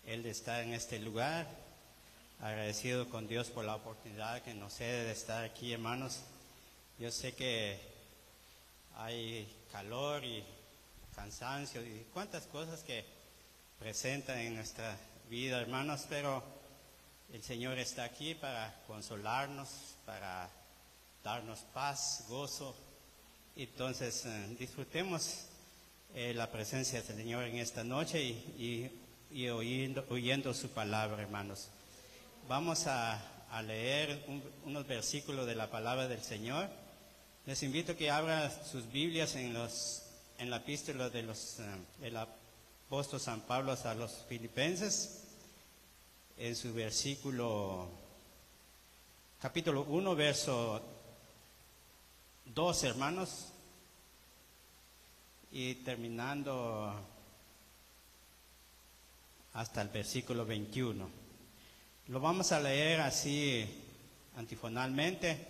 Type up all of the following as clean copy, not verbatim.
el de estar en este lugar. Agradecido con Dios por la oportunidad que nos cede de estar aquí, hermanos. Yo sé que hay calor y cansancio y cuantas cosas que presentan en nuestra vida, hermanos, pero el Señor está aquí para consolarnos, para darnos paz, gozo. Entonces disfrutemos la presencia del Señor en esta noche y oyendo su palabra, hermanos. Vamos a leer unos versículos de la palabra del Señor. Les invito a que abran sus Biblias en la epístola del apóstol San Pablo a los Filipenses, en su capítulo 1, verso 2, hermanos, y terminando hasta el versículo 21. Lo vamos a leer así antifonalmente,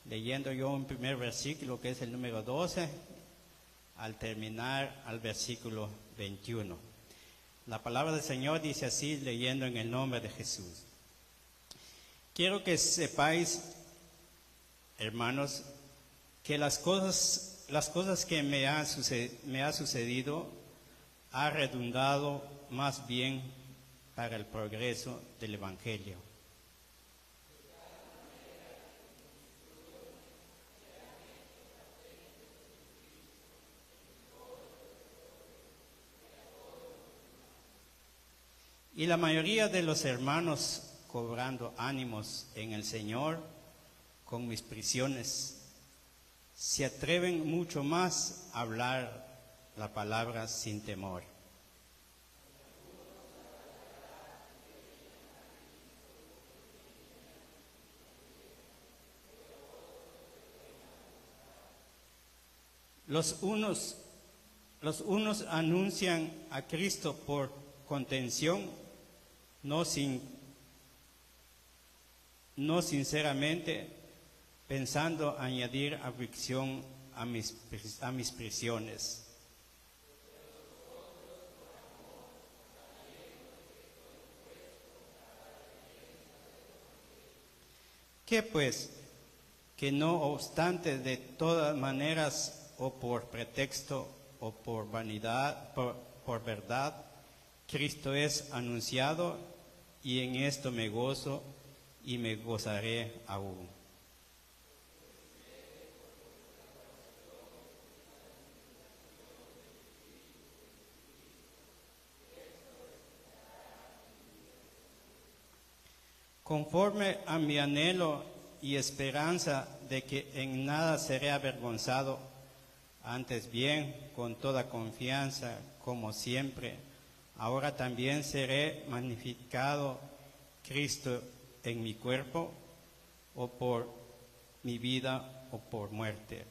leyendo yo un primer versículo que es el número 12, al terminar al versículo 21. La palabra del Señor dice así, leyendo en el nombre de Jesús. Quiero que sepáis, hermanos, que las cosas que me ha sucedido ha redundado más bien para el progreso del Evangelio. Y la mayoría de los hermanos, cobrando ánimos en el Señor con mis prisiones, se atreven mucho más a hablar la palabra sin temor. Los unos anuncian a Cristo por contención, no sinceramente, pensando añadir aflicción a mis prisiones. ¿Qué pues? Que no obstante, de todas maneras, o por pretexto o por vanidad, por verdad, Cristo es anunciado, y en esto me gozo y me gozaré aún. Conforme a mi anhelo y esperanza de que en nada seré avergonzado, antes bien, con toda confianza, como siempre, ahora también seré magnificado Cristo en mi cuerpo, o por mi vida o por muerte.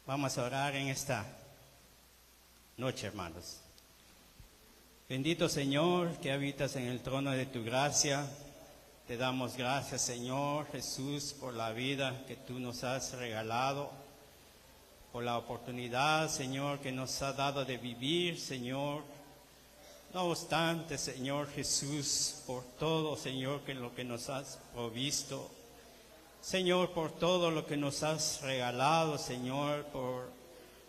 Vamos a orar en esta noche, hermanos. Bendito Señor, que habitas en el trono de tu gracia, te damos gracias, Señor Jesús, por la vida que tú nos has regalado, por la oportunidad, Señor, que nos ha dado de vivir, Señor. No obstante, Señor Jesús, por todo, Señor, que lo que nos has provisto, Señor, por todo lo que nos has regalado, Señor, por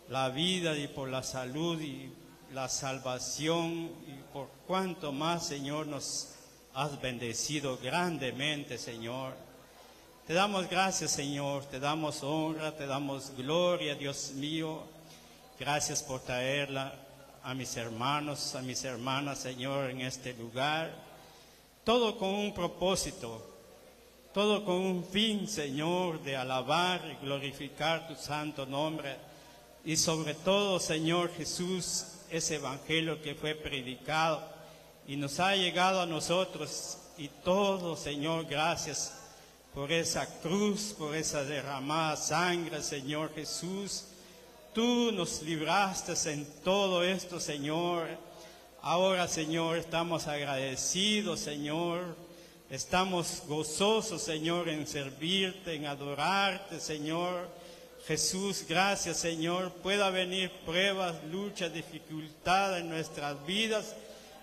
la vida y por la salud y la salvación, y por cuanto más, Señor, nos has bendecido grandemente, Señor. Te damos gracias, Señor, te damos honra, te damos gloria, Dios mío. Gracias por traerla a mis hermanos, a mis hermanas, Señor, en este lugar. Todo con un propósito, todo con un fin, Señor, de alabar y glorificar tu santo nombre. Y sobre todo, Señor Jesús, ese evangelio que fue predicado y nos ha llegado a nosotros. Y todo, Señor, gracias por esa cruz, por esa derramada sangre, Señor Jesús. Tú nos libraste en todo esto, Señor. Ahora, Señor, estamos agradecidos, Señor. Estamos gozosos, Señor, en servirte, en adorarte, Señor. Jesús, gracias, Señor. Pueda venir pruebas, luchas, dificultades en nuestras vidas,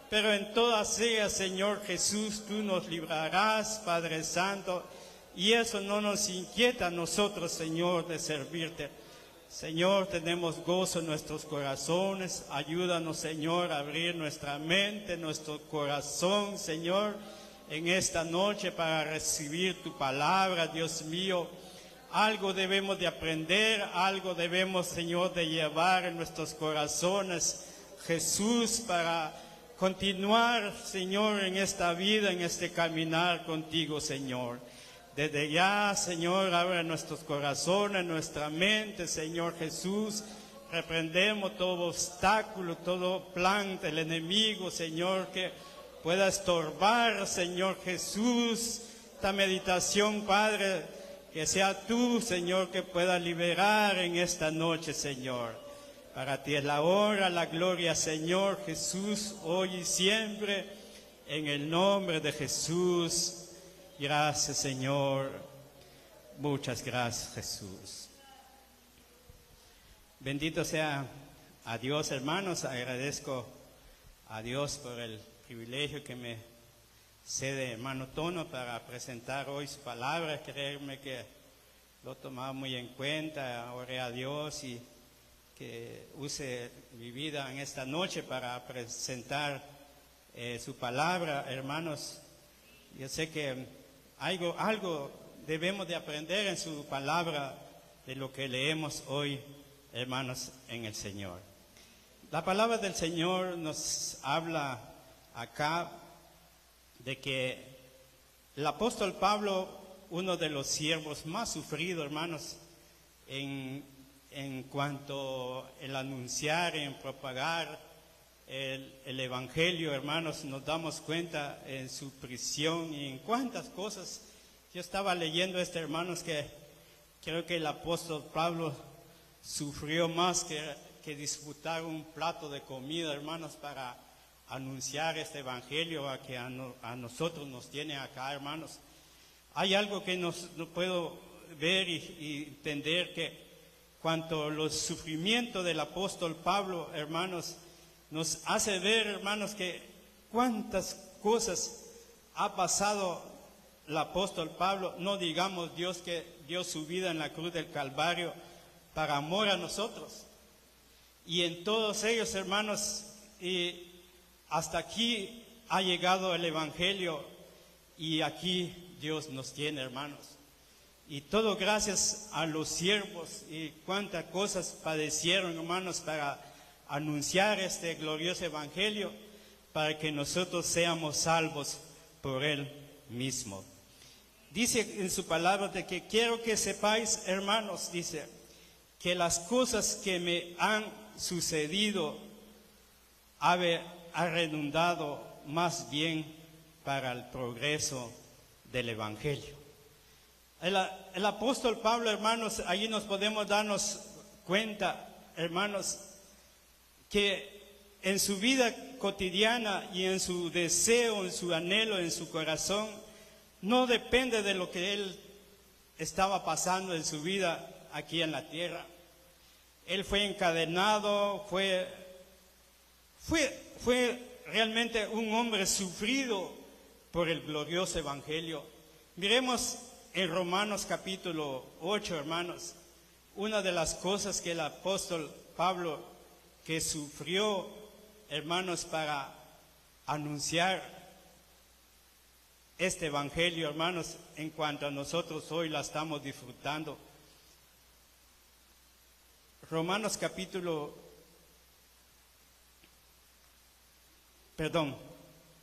pero en todas ellas, Señor Jesús, tú nos librarás, Padre Santo, y eso no nos inquieta a nosotros, Señor, de servirte. Señor, tenemos gozo en nuestros corazones. Ayúdanos, Señor, a abrir nuestra mente, nuestro corazón, Señor, en esta noche para recibir tu palabra, Dios mío. Algo debemos de aprender, algo debemos, Señor, de llevar en nuestros corazones, Jesús, para continuar, Señor, en esta vida, en este caminar contigo, Señor. Desde ya, Señor, abre nuestros corazones, nuestra mente, Señor Jesús. Reprendemos todo obstáculo, todo plan del enemigo, Señor, que pueda estorbar, Señor Jesús, esta meditación, Padre, que sea tú, Señor, que pueda liberar en esta noche, Señor. Para ti es la honra, la gloria, Señor Jesús, hoy y siempre, en el nombre de Jesús. Gracias, Señor. Muchas gracias, Jesús. Bendito sea a Dios, hermanos. Agradezco a Dios por el privilegio que me cede hermano Tono para presentar hoy su palabra. Creerme que lo tomaba muy en cuenta. Oré a Dios y que use mi vida en esta noche para presentar su palabra, hermanos. Yo sé que algo debemos de aprender en su palabra de lo que leemos hoy, hermanos, en el Señor. La palabra del Señor nos habla acá de que el apóstol Pablo, uno de los siervos más sufridos, hermanos, en cuanto el anunciar, en propagar el Evangelio, hermanos, nos damos cuenta en su prisión y en cuántas cosas. Yo estaba leyendo hermanos, que creo que el apóstol Pablo sufrió más que disfrutar un plato de comida, hermanos, para anunciar este Evangelio que a nosotros nos tiene acá, hermanos. Hay algo que no puedo ver y entender, que cuanto los sufrimientos del apóstol Pablo, hermanos, nos hace ver, hermanos, que cuántas cosas ha pasado el apóstol Pablo. No digamos Dios que dio su vida en la cruz del Calvario para amor a nosotros. Y en todos ellos, hermanos, y hasta aquí ha llegado el Evangelio y aquí Dios nos tiene, hermanos. Y todo gracias a los siervos y cuántas cosas padecieron, hermanos, para anunciar este glorioso Evangelio, para que nosotros seamos salvos por Él mismo. Dice en su palabra de que quiero que sepáis, hermanos, dice, que las cosas que me han sucedido ha redundado más bien para el progreso del Evangelio. El apóstol Pablo, hermanos, allí nos podemos darnos cuenta, hermanos, que en su vida cotidiana y en su deseo, en su anhelo, en su corazón, no depende de lo que él estaba pasando en su vida aquí en la tierra. Él fue encadenado, fue realmente un hombre sufrido por el glorioso Evangelio. Miremos en Romanos capítulo 8, hermanos, una de las cosas que el apóstol Pablo que sufrió, hermanos, para anunciar este Evangelio, hermanos, en cuanto a nosotros hoy la estamos disfrutando. Romanos capítulo,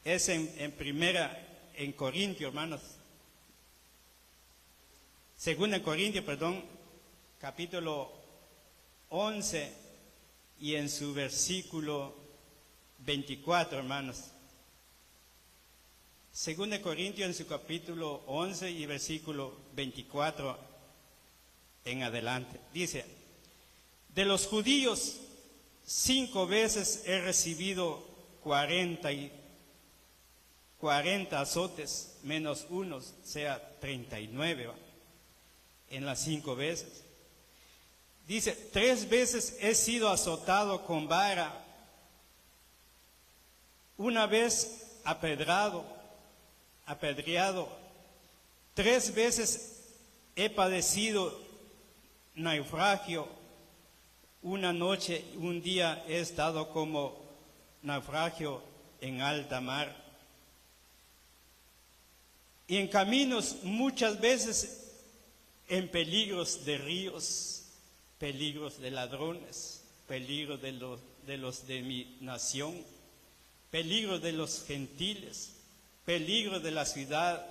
es en Corintios, hermanos. Segunda en Corintios, capítulo 11 y en su versículo 24, hermanos. Segunda Corintios en su capítulo 11 y versículo 24 en adelante. Dice: de los judíos 5 veces he recibido 40 azotes, menos uno, sea 39, en las 5 veces. Dice, 3 veces he sido azotado con vara, una vez apedreado, 3 veces he padecido naufragio, una noche, un día he estado como naufragio en alta mar. Y en caminos muchas veces en peligros de ríos, peligros de ladrones, peligros de los de mi nación, peligros de los gentiles, peligros de la ciudad,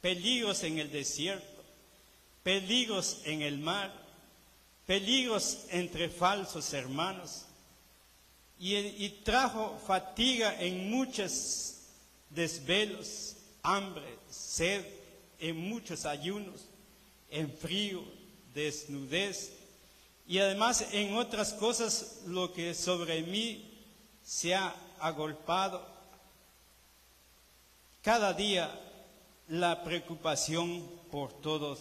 peligros en el desierto, peligros en el mar, peligros entre falsos hermanos, y trajo fatiga en muchos desvelos, hambre, sed, en muchos ayunos, en frío, desnudez, y además en otras cosas lo que sobre mí se ha agolpado. Cada día la preocupación por todas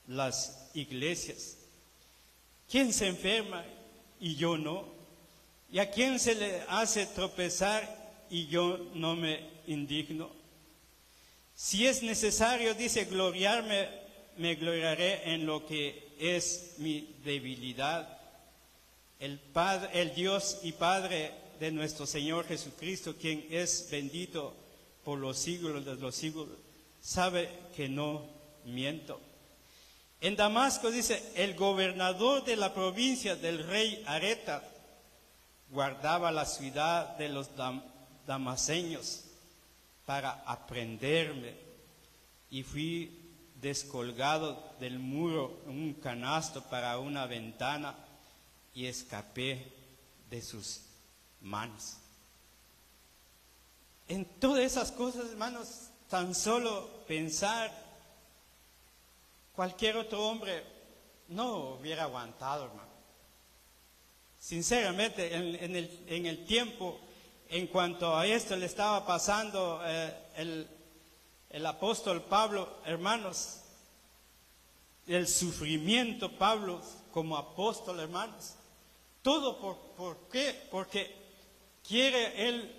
las iglesias. ¿Quién se enferma y yo no? ¿Y a quién se le hace tropezar y yo no me indigno? Si es necesario, dice, gloriarme, me gloriaré en lo que es mi debilidad. El Dios y Padre de nuestro Señor Jesucristo, quien es bendito por los siglos de los siglos, sabe que no miento. En Damasco, dice, el gobernador de la provincia del rey Areta guardaba la ciudad de los damaseños para aprenderme, y fui descolgado del muro en un canasto para una ventana y escapé de sus manos. En todas esas cosas, hermanos, tan solo pensar, cualquier otro hombre no hubiera aguantado, hermano. Sinceramente, en el tiempo, en cuanto a esto le estaba pasando el apóstol Pablo, hermanos, el sufrimiento Pablo como apóstol, hermanos, todo ¿por qué? Porque quiere él,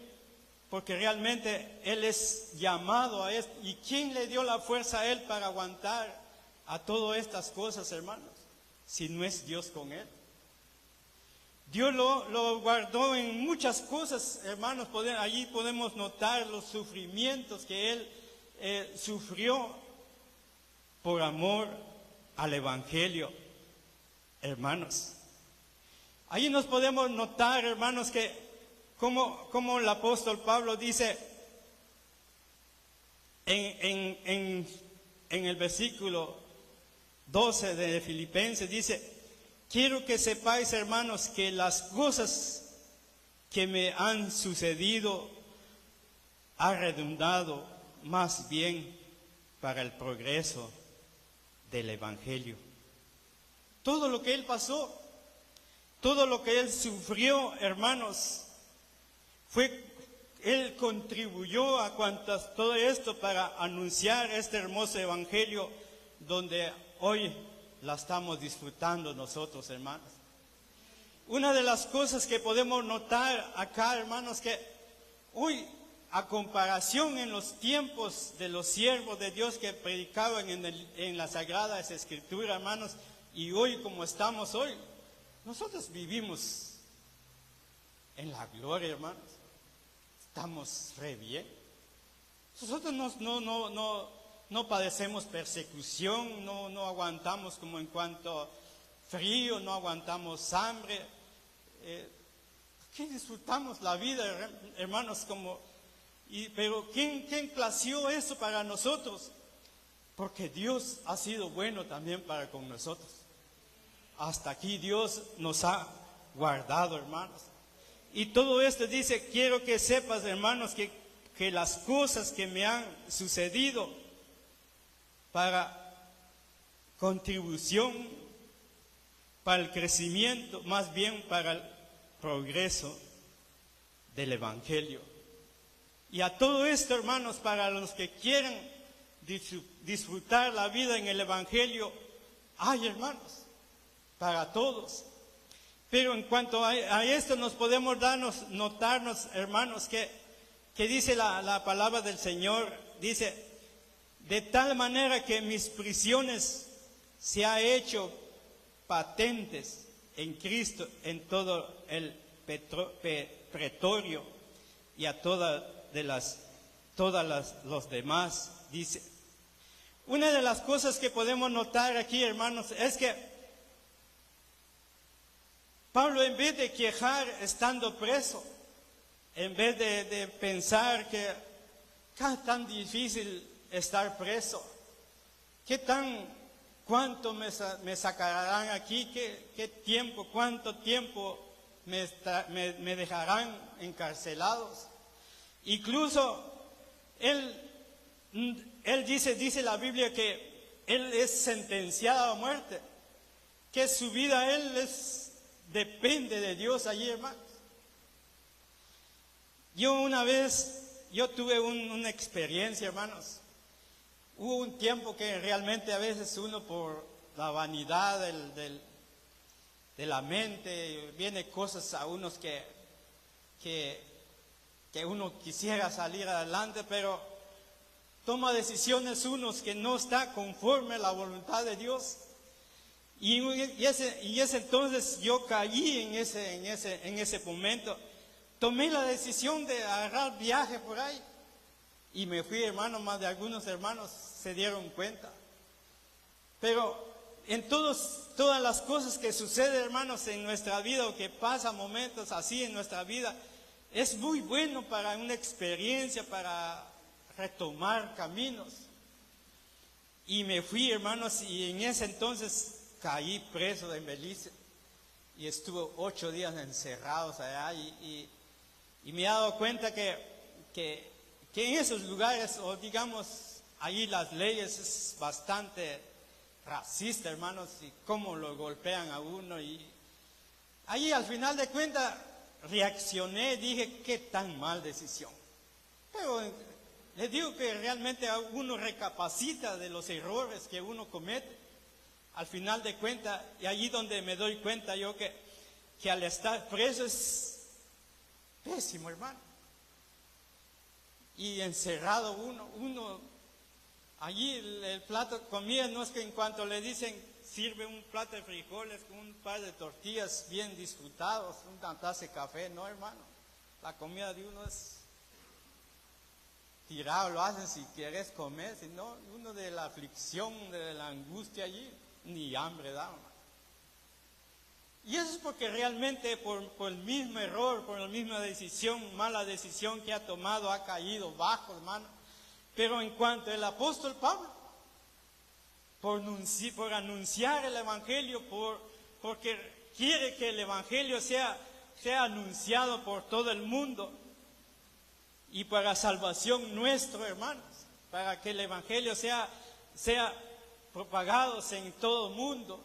porque realmente él es llamado a esto. ¿Y quién le dio la fuerza a él para aguantar a todas estas cosas, hermanos? Si no es Dios con él. Dios lo guardó en muchas cosas, hermanos. Allí podemos notar los sufrimientos que él sufrió por amor al Evangelio, hermanos. Allí nos podemos notar, hermanos, que como el apóstol Pablo dice en el versículo 12 de Filipenses, dice: quiero que sepáis, hermanos, que las cosas que me han sucedido han redundado más bien para el progreso del Evangelio. Todo lo que él pasó, todo lo que él sufrió, hermanos, él contribuyó a todo esto para anunciar este hermoso Evangelio donde hoy la estamos disfrutando nosotros, hermanos. Una de las cosas que podemos notar acá, hermanos, que hoy, a comparación en los tiempos de los siervos de Dios que predicaban en las Sagradas Escrituras, hermanos, y hoy como estamos hoy, nosotros vivimos en la gloria, hermanos. Estamos re bien. Nosotros no padecemos persecución, no aguantamos como en cuanto frío, no aguantamos hambre. Aquí disfrutamos la vida, hermanos, pero ¿quién plació eso para nosotros? Porque Dios ha sido bueno también para con nosotros. Hasta aquí Dios nos ha guardado, hermanos. Y todo esto dice, quiero que sepas, hermanos, que las cosas que me han sucedido para contribución, para el crecimiento, más bien para el progreso del Evangelio. Y a todo esto, hermanos, para los que quieren disfrutar la vida en el Evangelio, hay, hermanos, para todos. Pero en cuanto a esto nos podemos notarnos, hermanos, que dice la palabra del Señor, dice, de tal manera que mis prisiones se ha hecho patentes en Cristo, en todo el pretorio y a todas los demás, dice. Una de las cosas que podemos notar aquí, hermanos, es que Pablo, en vez de quejar estando preso, en vez de pensar que qué tan difícil estar preso, cuánto me sacarán aquí, qué tiempo, cuánto tiempo me dejarán encarcelados. Incluso él dice la Biblia que él es sentenciado a muerte, que su vida depende de Dios allí, hermanos. Yo tuve una experiencia, hermanos. Hubo un tiempo que realmente a veces uno, por la vanidad de la mente, viene cosas a unos que uno quisiera salir adelante, pero toma decisiones unos que no está conforme a la voluntad de Dios. Y ese entonces yo caí en ese momento. Tomé la decisión de agarrar viaje por ahí. Y me fui, hermano, más de algunos hermanos se dieron cuenta. Pero en todas las cosas que suceden, hermanos, en nuestra vida, o que pasan momentos así en nuestra vida, es muy bueno para una experiencia, para retomar caminos. Y me fui, hermanos, y en ese entonces caí preso en Belice y estuve 8 días encerrados allá y me he dado cuenta que en esos lugares, o digamos, ahí las leyes es bastante racista, hermanos, y cómo lo golpean a uno. Y ahí al final de cuentas reaccioné, dije, qué tan mal decisión. Pero les digo que realmente uno recapacita de los errores que uno comete. Al final de cuentas, y allí donde me doy cuenta yo que al estar preso es pésimo, hermano. Y encerrado uno allí el plato de comida, no es que en cuanto le dicen sirve un plato de frijoles con un par de tortillas bien disfrutados, una taza de café, no, hermano. La comida de uno es tirado, lo hacen si quieres comer, si no, uno de la aflicción, de la angustia allí, ni hambre da, hermano. Y eso es porque realmente por el mismo error, por la misma decisión, mala decisión que ha tomado, ha caído bajo, hermano. Pero en cuanto al apóstol Pablo, por anunciar el Evangelio, porque quiere que el Evangelio sea anunciado por todo el mundo, y para salvación nuestro, hermanos, para que el Evangelio sea propagado en todo el mundo.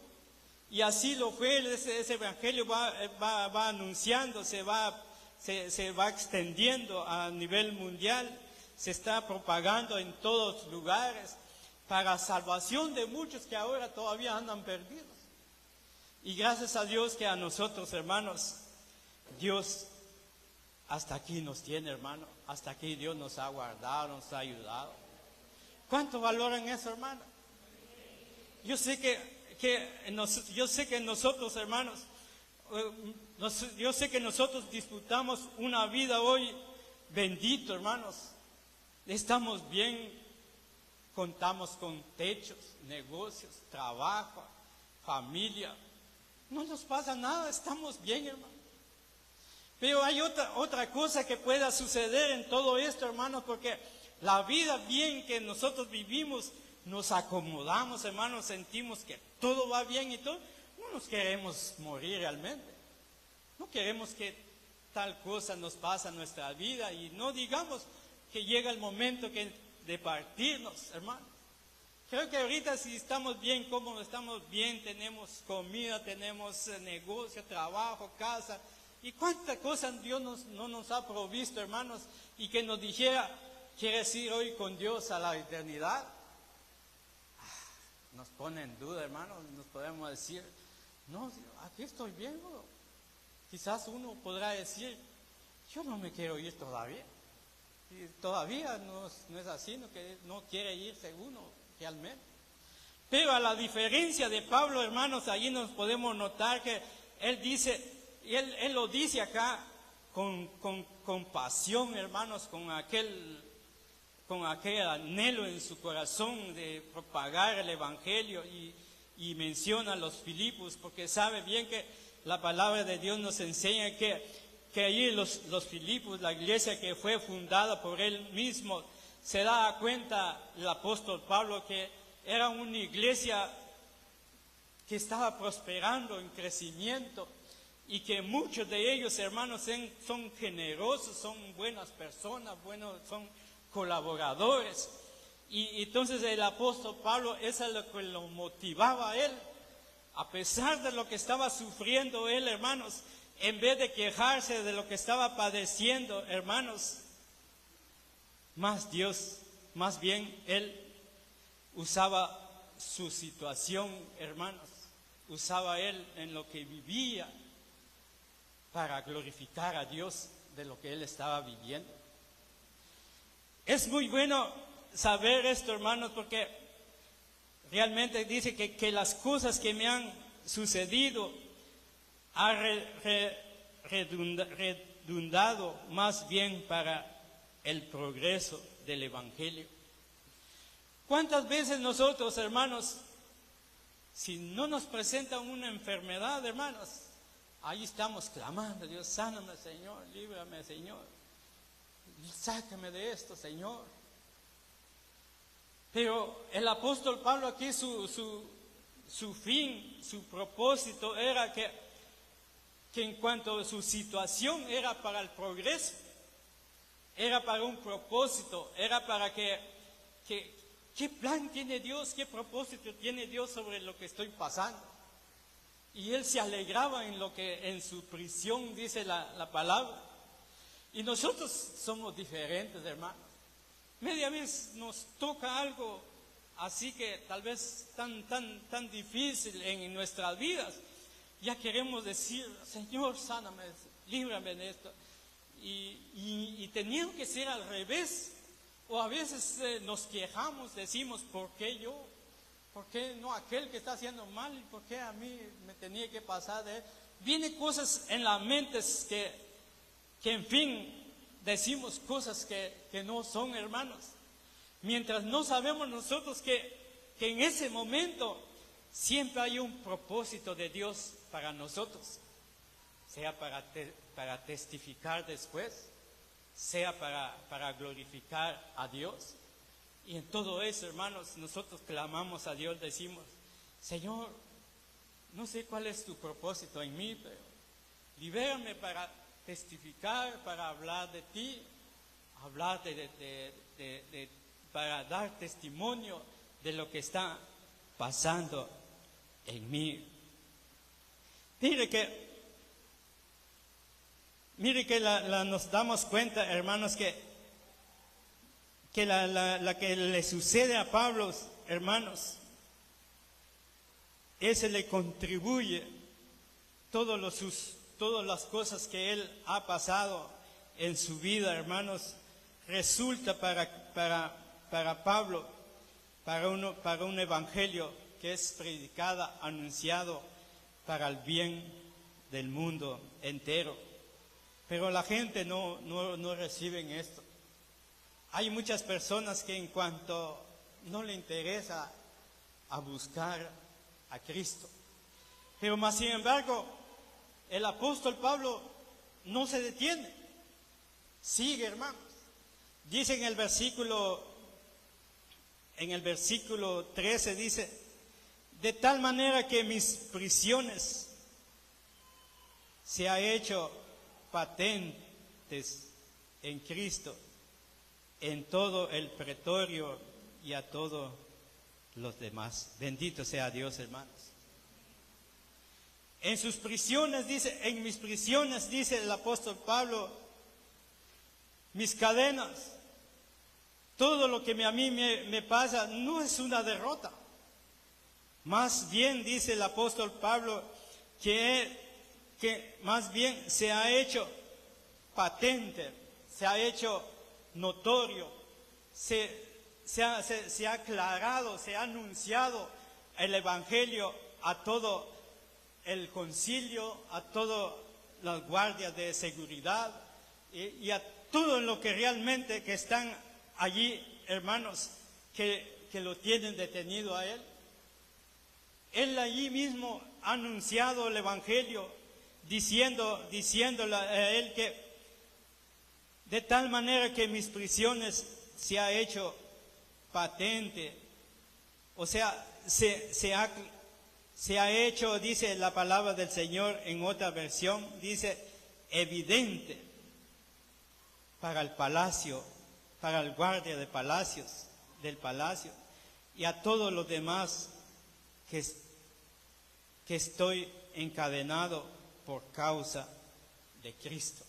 Y así lo fue, ese Evangelio va anunciando, se va extendiendo a nivel mundial, se está propagando en todos los lugares, para salvación de muchos que ahora todavía andan perdidos. Y gracias a Dios que a nosotros, hermanos, Dios hasta aquí nos tiene, hermano, hasta aquí Dios nos ha guardado, nos ha ayudado. ¿Cuánto valoran eso, hermano? Yo sé que nosotros, hermanos, yo sé que nosotros disfrutamos una vida hoy bendito, hermanos. Estamos bien, contamos con techos, negocios, trabajo, familia. No nos pasa nada, estamos bien, hermano. Pero hay otra cosa que pueda suceder en todo esto, hermanos, porque la vida bien que nosotros vivimos, nos acomodamos, hermanos, sentimos que todo va bien y todo. No nos queremos morir realmente. No queremos que tal cosa nos pase en nuestra vida y no digamos que llega el momento de partirnos, hermanos. Creo que ahorita si estamos bien, como estamos bien, tenemos comida, tenemos negocio, trabajo, casa. ¿Y cuántas cosas Dios no nos ha provisto, hermanos? Y que nos dijera, ¿quieres ir hoy con Dios a la eternidad? Nos pone en duda, hermanos, nos podemos decir, No, aquí estoy bien. Quizás uno podrá decir, yo no me quiero ir todavía. Y todavía no es así, no quiere irse uno realmente. Pero a la diferencia de Pablo, hermanos, allí nos podemos notar que él dice, y él lo dice acá con pasión, hermanos, con aquel anhelo en su corazón de propagar el Evangelio, y menciona a los Filipos, porque sabe bien que la palabra de Dios nos enseña que allí los Filipos, la iglesia que fue fundada por él mismo, se da cuenta el apóstol Pablo que era una iglesia que estaba prosperando en crecimiento, y que muchos de ellos, hermanos, son generosos, son buenas personas, son colaboradores. Y entonces el apóstol Pablo, eso es lo que lo motivaba a él, a pesar de lo que estaba sufriendo él, hermanos. En vez de quejarse de lo que estaba padeciendo, hermanos, más bien él usaba su situación, hermanos, usaba él en lo que vivía para glorificar a Dios de lo que él estaba viviendo. Es muy bueno saber esto, hermanos, porque realmente dice que las cosas que me han sucedido han redundado más bien para el progreso del Evangelio. ¿Cuántas veces nosotros, hermanos, si no nos presentan una enfermedad, hermanos, ahí estamos clamando, Dios, sáname, Señor, líbrame, Señor, sácame de esto, Señor? Pero el apóstol Pablo aquí, su fin, su propósito era que en cuanto a su situación era para el progreso, era para un propósito, era para ¿qué plan tiene Dios? ¿Qué propósito tiene Dios sobre lo que estoy pasando? Y él se alegraba en lo que en su prisión dice la palabra. Y nosotros somos diferentes, hermanos. Media vez nos toca algo así que tal vez tan difícil en nuestras vidas. Ya queremos decir, Señor, sáname, líbrame de esto. Y tenía que ser al revés. O a veces nos quejamos, decimos, ¿por qué yo? ¿Por qué no aquel que está haciendo mal? ¿Y por qué a mí me tenía que pasar de él? Vienen cosas en la mente que en fin, decimos cosas que no son, hermanos. Mientras no sabemos nosotros que en ese momento siempre hay un propósito de Dios para nosotros. Sea para testificar después, sea para glorificar a Dios. Y en todo eso, hermanos, nosotros clamamos a Dios, decimos, Señor, no sé cuál es tu propósito en mí, pero libérame para testificar, para hablar de ti, hablar para dar testimonio de lo que está pasando en mí. Mire que nos damos cuenta, hermanos, que la que le sucede a Pablo, hermanos, ese le contribuye todas las cosas que él ha pasado en su vida, hermanos, resulta para Pablo, para un evangelio que es predicada, anunciado para el bien del mundo entero. Pero la gente no reciben esto. Hay muchas personas que en cuanto no le interesa a buscar a Cristo. Pero más sin embargo, el apóstol Pablo no se detiene. Sigue, hermanos. Dice en el versículo 13, dice, de tal manera que mis prisiones se ha hecho patentes en Cristo, en todo el pretorio y a todos los demás. Bendito sea Dios, hermanos. En sus prisiones, dice, en mis prisiones, dice el apóstol Pablo, mis cadenas, todo lo que a mí me pasa no es una derrota. Más bien, dice el apóstol Pablo, que más bien se ha hecho patente, se ha hecho notorio, se ha aclarado, se ha anunciado el Evangelio a todo el concilio, a todas las guardias de seguridad y a todo lo que realmente que están allí, hermanos, que lo tienen detenido a él. Él allí mismo ha anunciado el Evangelio, diciéndole a él que de tal manera que mis prisiones se ha hecho patente, o sea, se ha hecho, dice la palabra del Señor en otra versión, dice evidente para el palacio, para el guardia de palacios, del palacio, y a todos los demás que estoy encadenado por causa de Cristo.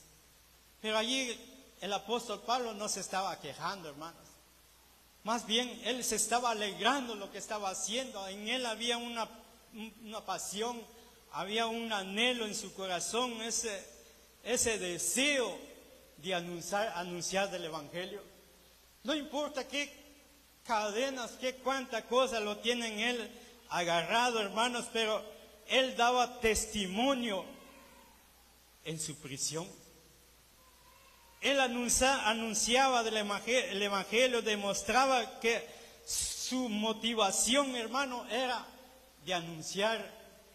Pero allí el apóstol Pablo no se estaba quejando, hermanos. Más bien, él se estaba alegrando lo que estaba haciendo. En él había una pasión, había un anhelo en su corazón, ese deseo de anunciar del Evangelio. No importa qué cadenas, cuánta cosa lo tienen él agarrado, hermanos, pero él daba testimonio en su prisión. Él anunciaba el Evangelio, demostraba que su motivación, hermano, era de anunciar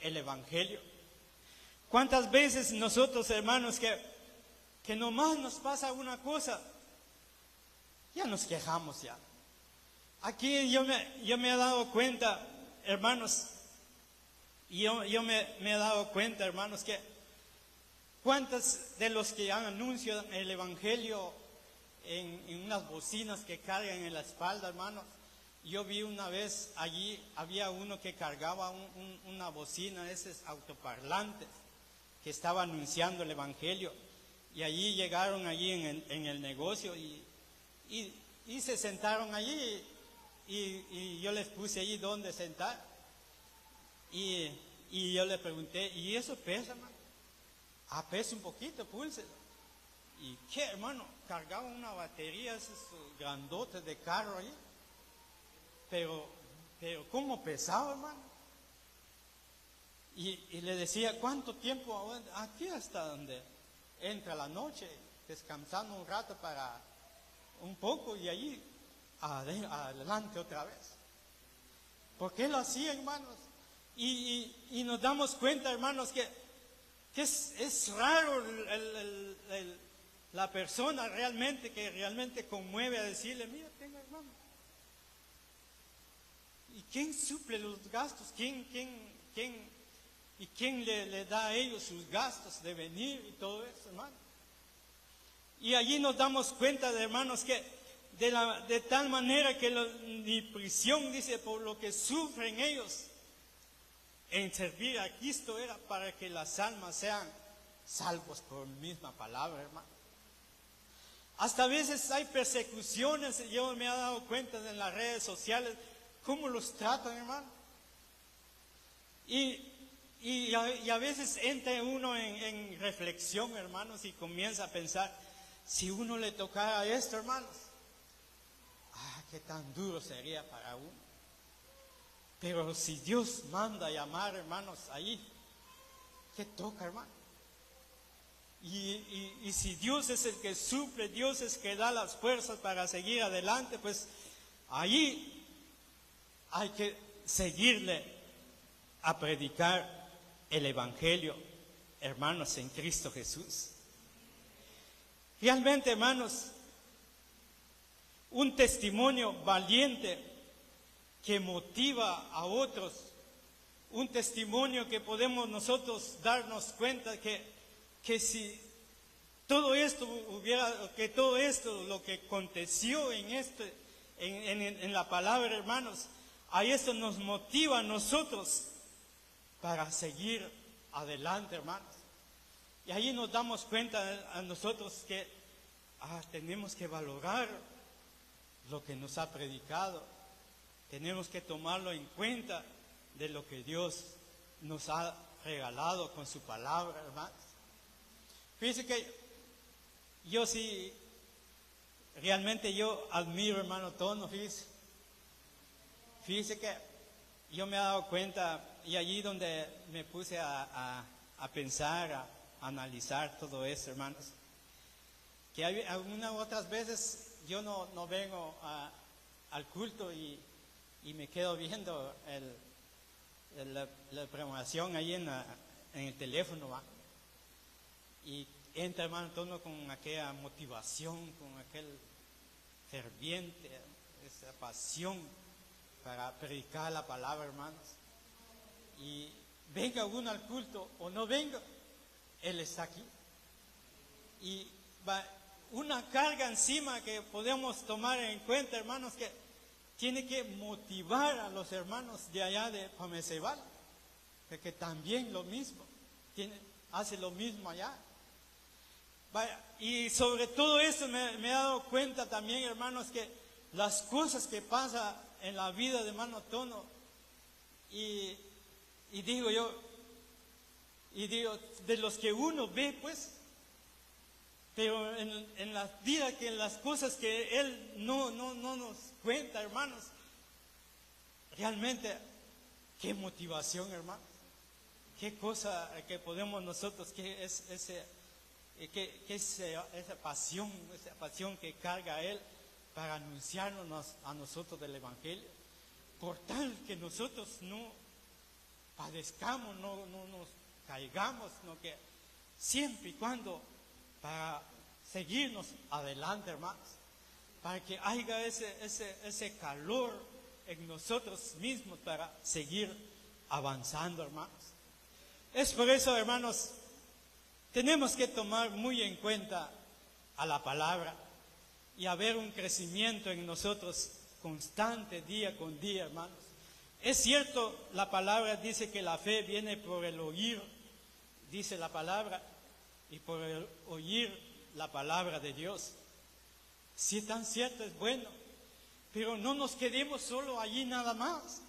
el Evangelio. ¿Cuántas veces nosotros, hermanos, que nomás nos pasa una cosa, ya nos quejamos ya? Aquí yo me he dado cuenta, hermanos, yo me he dado cuenta, hermanos, que ¿cuántos de los que anuncian el Evangelio en unas bocinas que cargan en la espalda, hermanos? Yo vi una vez allí, había uno que cargaba una bocina, esos autoparlantes, que estaba anunciando el Evangelio. Y allí llegaron allí en el negocio y se sentaron allí y yo les puse allí donde sentar. Y yo le pregunté, ¿y eso pesa, hermano? Pesa un poquito, púlselo. ¿Y qué, hermano? Cargaba una batería, esos grandotes de carro ahí. Pero ¿cómo pesaba, hermano? Y le decía, ¿cuánto tiempo? Aquí hasta donde entra la noche, descansando un rato para un poco y allí adelante otra vez. ¿Por qué lo hacía, hermanos? Y nos damos cuenta, hermanos, que es raro la persona que realmente conmueve a decirle, mira, tenga, hermano. ¿Y quién suple los gastos? ¿Quién le da a ellos sus gastos de venir y todo eso, hermano? Y allí nos damos cuenta, hermanos, que de tal manera que mi prisión, dice, por lo que sufren ellos en servir a Cristo, era para que las almas sean salvos por misma palabra, hermano. Hasta a veces hay persecuciones, yo me he dado cuenta en las redes sociales, cómo los tratan, hermano. Y a veces entra uno en reflexión, hermanos, y comienza a pensar, si uno le tocara esto, hermanos, qué tan duro sería para uno. Pero si Dios manda llamar, hermanos, ahí, ¿qué toca, hermano? Y si Dios es el que suple, Dios es el que da las fuerzas para seguir adelante, pues allí hay que seguirle a predicar el Evangelio, hermanos, en Cristo Jesús. Realmente, hermanos, un testimonio valiente que motiva a otros, un testimonio que podemos nosotros darnos cuenta que si todo esto lo que aconteció en la palabra, hermanos, a esto nos motiva a nosotros para seguir adelante, hermanos. Y ahí nos damos cuenta a nosotros que tenemos que valorar lo que nos ha predicado. Tenemos que tomarlo en cuenta de lo que Dios nos ha regalado con su palabra, hermanos. Fíjense que yo sí, realmente yo admiro, hermano Tono, fíjense. Fíjense que yo me he dado cuenta, y allí donde me puse a pensar, a analizar todo eso, hermanos, que hay algunas otras veces yo no vengo al culto y me quedo viendo la programación ahí en el teléfono, ¿va? Y entra, hermano Tono, con aquella motivación, con aquel ferviente, esa pasión para predicar la palabra, hermanos. Y venga uno al culto o no venga, Él está aquí. Y va una carga encima que podemos tomar en cuenta, hermanos, que tiene que motivar a los hermanos de allá de Pamecebal, que también lo mismo, hace lo mismo allá. Vaya, y sobre todo eso me he dado cuenta también, hermanos, que las cosas que pasan en la vida de hermano Tono, y digo yo, de los que uno ve, pues, pero en la vida, que en las cosas que él no nos cuenta, hermanos, realmente, qué motivación, hermanos, qué cosa que podemos nosotros, que es esa pasión que carga él para anunciarnos a nosotros del Evangelio, por tal que nosotros no padezcamos, no nos caigamos, sino que siempre y cuando para seguirnos adelante, hermanos, para que haya ese calor en nosotros mismos para seguir avanzando, hermanos. Es por eso, hermanos, tenemos que tomar muy en cuenta a la palabra y haber un crecimiento en nosotros constante día con día, hermanos. Es cierto, la palabra dice que la fe viene por el oír, dice la palabra, y por el oír la palabra de Dios. Si tan cierto, es bueno, pero no nos quedemos solo allí nada más.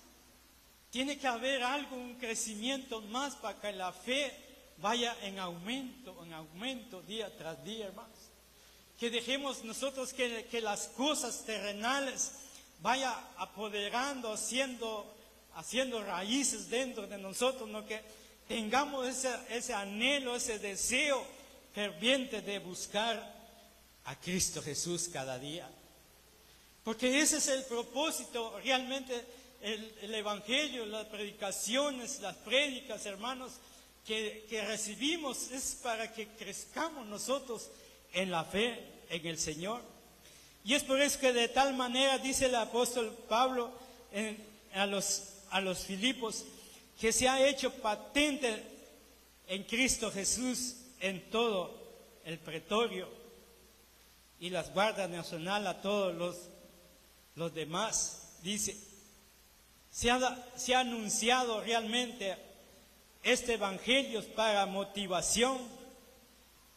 Tiene que haber algo, un crecimiento más para que la fe vaya en aumento día tras día, hermanos. Que dejemos nosotros que las cosas terrenales vaya apoderando, haciendo raíces dentro de nosotros, ¿no? Que tengamos ese anhelo, ese deseo ferviente de buscar a Cristo Jesús cada día. Porque ese es el propósito, realmente, el Evangelio, las predicaciones, las prédicas, hermanos, que recibimos, es para que crezcamos nosotros en la fe en el Señor. Y es por eso que de tal manera dice el apóstol Pablo a los Filipos, que se ha hecho patente en Cristo Jesús en todo el pretorio y las guardas nacionales a todos los demás. Dice, se ha anunciado realmente este evangelio para motivación,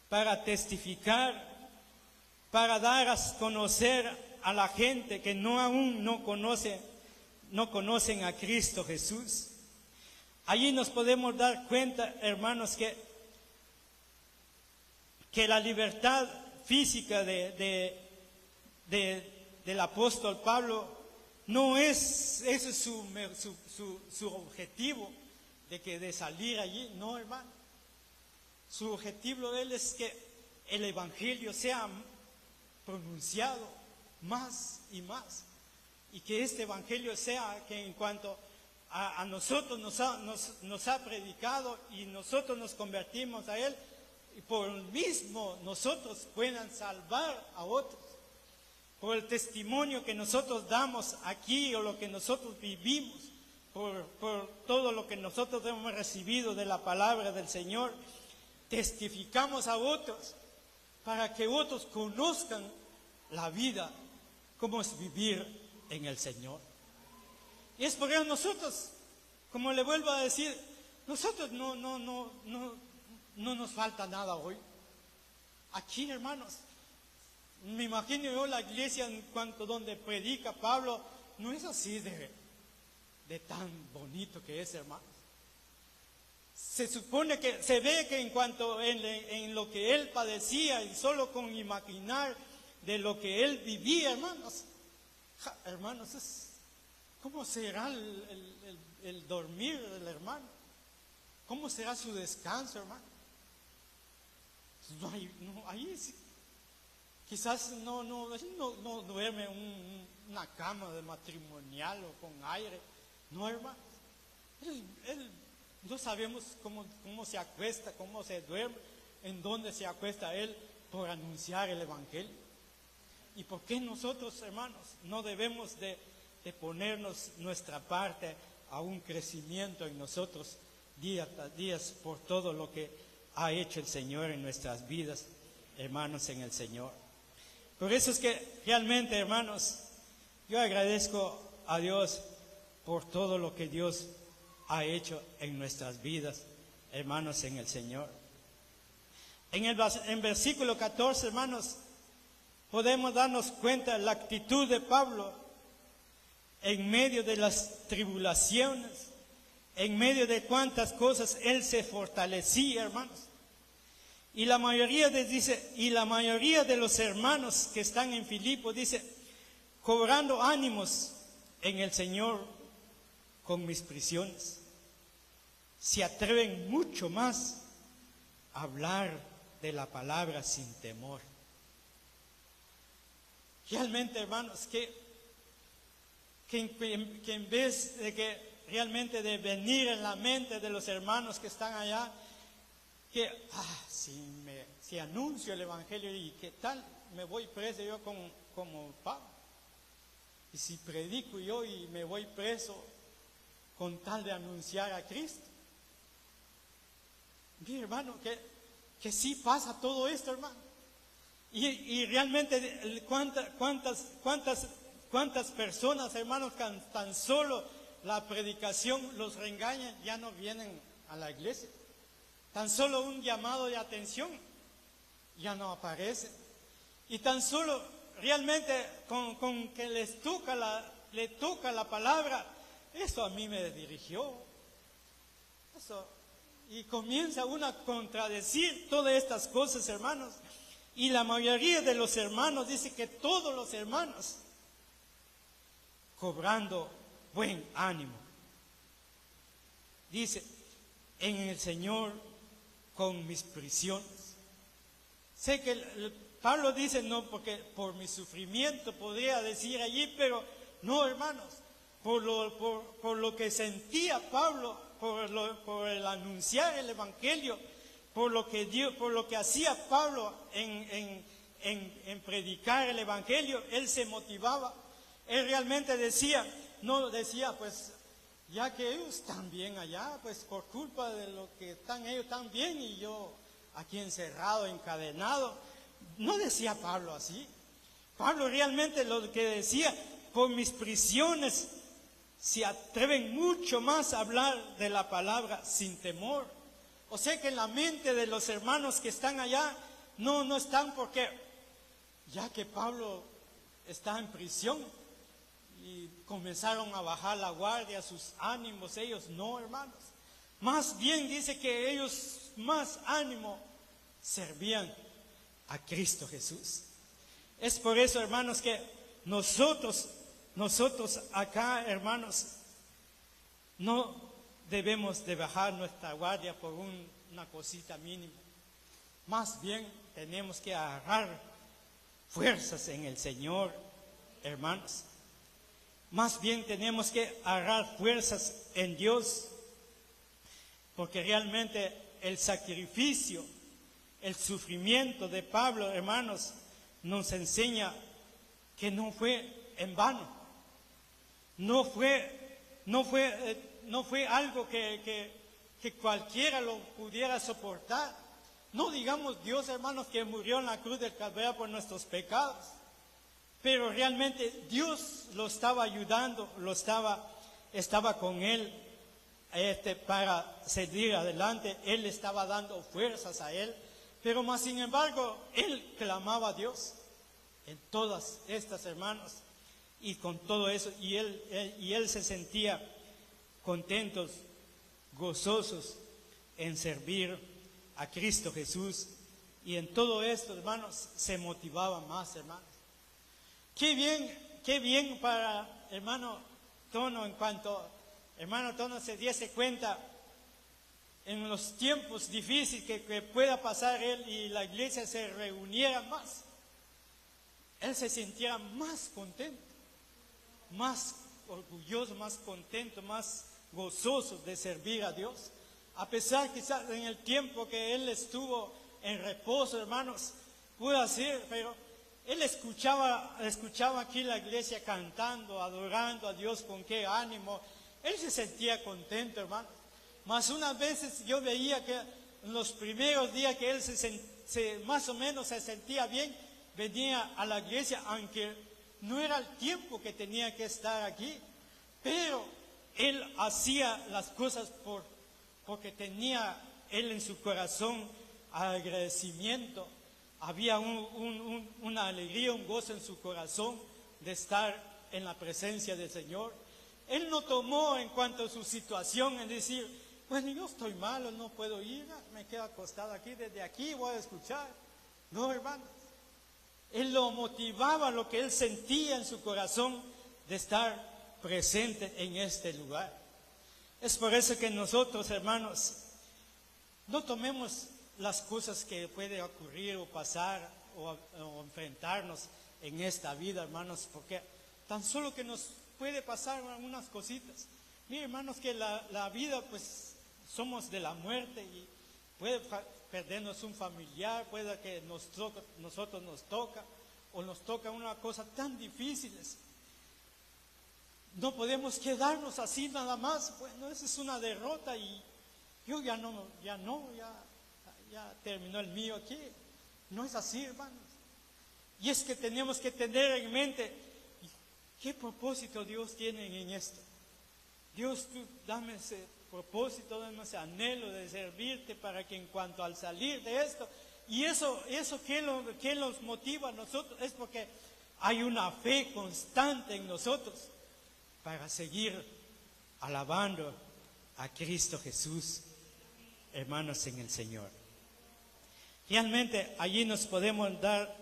para testificar, para dar a conocer a la gente que aún no conocen a Cristo Jesús. Allí nos podemos dar cuenta, hermanos, que la libertad física del apóstol Pablo no es su objetivo de salir allí, no, hermano. Su objetivo de él es que el evangelio sea pronunciado más y más, y que este evangelio sea que en cuanto a nosotros nos ha predicado y nosotros nos convertimos a él, y por el mismo nosotros puedan salvar a otros, por el testimonio que nosotros damos aquí o lo que nosotros vivimos, por todo lo que nosotros hemos recibido de la palabra del Señor, testificamos a otros para que otros conozcan la vida, cómo es vivir en el Señor. Y es por eso nosotros, como le vuelvo a decir, nosotros no nos falta nada hoy. Aquí, hermanos, me imagino yo la iglesia en cuanto donde predica Pablo, no es así de tan bonito que es, hermanos. Se supone que se ve que en cuanto en lo que él padecía, y solo con imaginar de lo que él vivía, hermanos, hermanos, ¿cómo será el dormir del hermano? ¿Cómo será su descanso, hermano? Ahí sí, quizás no duerme una cama de matrimonial o con aire, no, hermano. Él no sabemos cómo se acuesta, cómo se duerme, en dónde se acuesta él por anunciar el Evangelio. ¿Y por qué nosotros, hermanos, no debemos de ponernos nuestra parte a un crecimiento en nosotros día tras día por todo lo que ha hecho el Señor en nuestras vidas, hermanos, en el Señor? Por eso es que realmente, hermanos, yo agradezco a Dios por todo lo que Dios ha hecho en nuestras vidas, hermanos, en el Señor. En versículo 14, hermanos, podemos darnos cuenta de la actitud de Pablo en medio de las tribulaciones, en medio de cuántas cosas él se fortalecía, hermanos. Y la mayoría de los hermanos que están en Filipo, dice, cobrando ánimos en el Señor con mis prisiones, se atreven mucho más a hablar de la palabra sin temor. Realmente, hermanos, que en vez de que realmente de venir en la mente de los hermanos que están allá, que si anuncio el Evangelio y qué tal, me voy preso yo como Pablo. Y si predico yo y me voy preso con tal de anunciar a Cristo. Mire, hermano, que sí pasa todo esto, hermano. Y realmente cuántas personas, hermanos, tan solo la predicación los reengaña, ya no vienen a la iglesia. Tan solo un llamado de atención, ya no aparecen. Y tan solo realmente con que le toca la palabra, eso a mí me dirigió. Y comienza uno a contradecir todas estas cosas, hermanos. Y la mayoría de los hermanos, dice que todos los hermanos, cobrando buen ánimo. Dice, en el Señor con mis prisiones. Sé que Pablo dice, no, porque por mi sufrimiento podría decir allí, pero no, hermanos, por lo que sentía Pablo, por el anunciar el Evangelio, por lo que hacía Pablo en predicar el Evangelio, él se motivaba. Él realmente no decía, pues, ya que ellos están bien allá, pues por culpa de lo que están ellos tan bien y yo aquí encerrado, encadenado. No decía Pablo así. Pablo realmente lo que decía, por mis prisiones se atreven mucho más a hablar de la palabra sin temor. O sea que en la mente de los hermanos que están allá, no están porque, ya que Pablo está en prisión, y comenzaron a bajar la guardia, sus ánimos, ellos no, hermanos. Más bien dice que ellos más ánimo servían a Cristo Jesús. Es por eso, hermanos, que nosotros acá, hermanos, no debemos de bajar nuestra guardia por una cosita mínima. Más bien tenemos que agarrar fuerzas en el Señor, hermanos. Más bien tenemos que agarrar fuerzas en Dios, porque realmente el sacrificio, el sufrimiento de Pablo, hermanos, nos enseña que no fue en vano. No fue algo que cualquiera lo pudiera soportar. No digamos Dios, hermanos, que murió en la cruz del Calvario por nuestros pecados. Pero realmente Dios lo estaba ayudando, estaba con él para seguir adelante. Él estaba dando fuerzas a él. Pero más sin embargo, él clamaba a Dios en todas estas, hermanos. Y con todo eso, y él se sentía contentos, gozosos, en servir a Cristo Jesús. Y en todo esto, hermanos, se motivaba más, hermanos. Qué bien para hermano Tono, en cuanto hermano Tono se diese cuenta en los tiempos difíciles que pueda pasar él y la iglesia se reuniera más. Él se sintiera más contento, más orgulloso, más contento, más gozoso de servir a Dios. A pesar quizás en el tiempo que él estuvo en reposo, hermanos, pudo hacer, pero él escuchaba aquí la iglesia cantando, adorando a Dios con qué ánimo. Él se sentía contento, hermanos. Mas unas veces yo veía que en los primeros días que él más o menos se sentía bien, venía a la iglesia, aunque no era el tiempo que tenía que estar aquí, pero él hacía las cosas porque tenía él en su corazón agradecimiento. Había una alegría, un gozo en su corazón de estar en la presencia del Señor. Él no tomó en cuanto a su situación en decir, bueno, yo estoy malo, no puedo ir, me quedo acostado aquí, desde aquí voy a escuchar. No, hermanos. Él lo motivaba, lo que él sentía en su corazón de estar presente en este lugar. Es por eso que nosotros, hermanos, no tomemos las cosas que puede ocurrir o pasar o enfrentarnos en esta vida, hermanos, porque tan solo que nos puede pasar algunas cositas. Mire, hermanos, que la vida, pues, somos de la muerte y puede perdernos un familiar, puede que nosotros nos toca o nos toca una cosa tan difícil. No podemos quedarnos así nada más. Bueno, esa es una derrota y yo ya terminó el mío aquí. No es así, hermanos. Y es que tenemos que tener en mente qué propósito Dios tiene en esto. Dios, tú dame ese propósito, dame ese anhelo de servirte para que en cuanto al salir de esto, y eso que nos motiva a nosotros es porque hay una fe constante en nosotros para seguir alabando a Cristo Jesús, hermanos en el Señor. Realmente allí nos podemos dar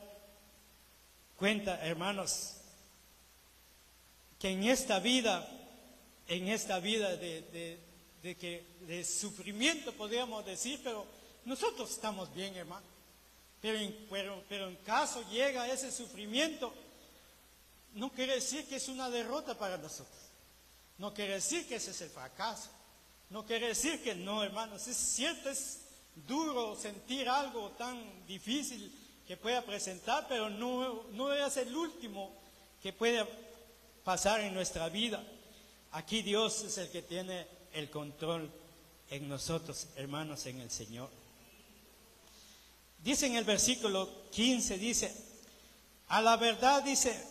cuenta, hermanos, que en esta vida de sufrimiento podríamos decir, pero nosotros estamos bien, hermano. Pero en caso llega ese sufrimiento, no quiere decir que es una derrota para nosotros. No quiere decir que ese es el fracaso. No quiere decir que no, hermanos. Es cierto, es duro sentir algo tan difícil que pueda presentar, pero no es el último que puede pasar en nuestra vida. Aquí Dios es el que tiene el control en nosotros, hermanos, en el Señor. Dice en el versículo 15, dice, a la verdad, dice,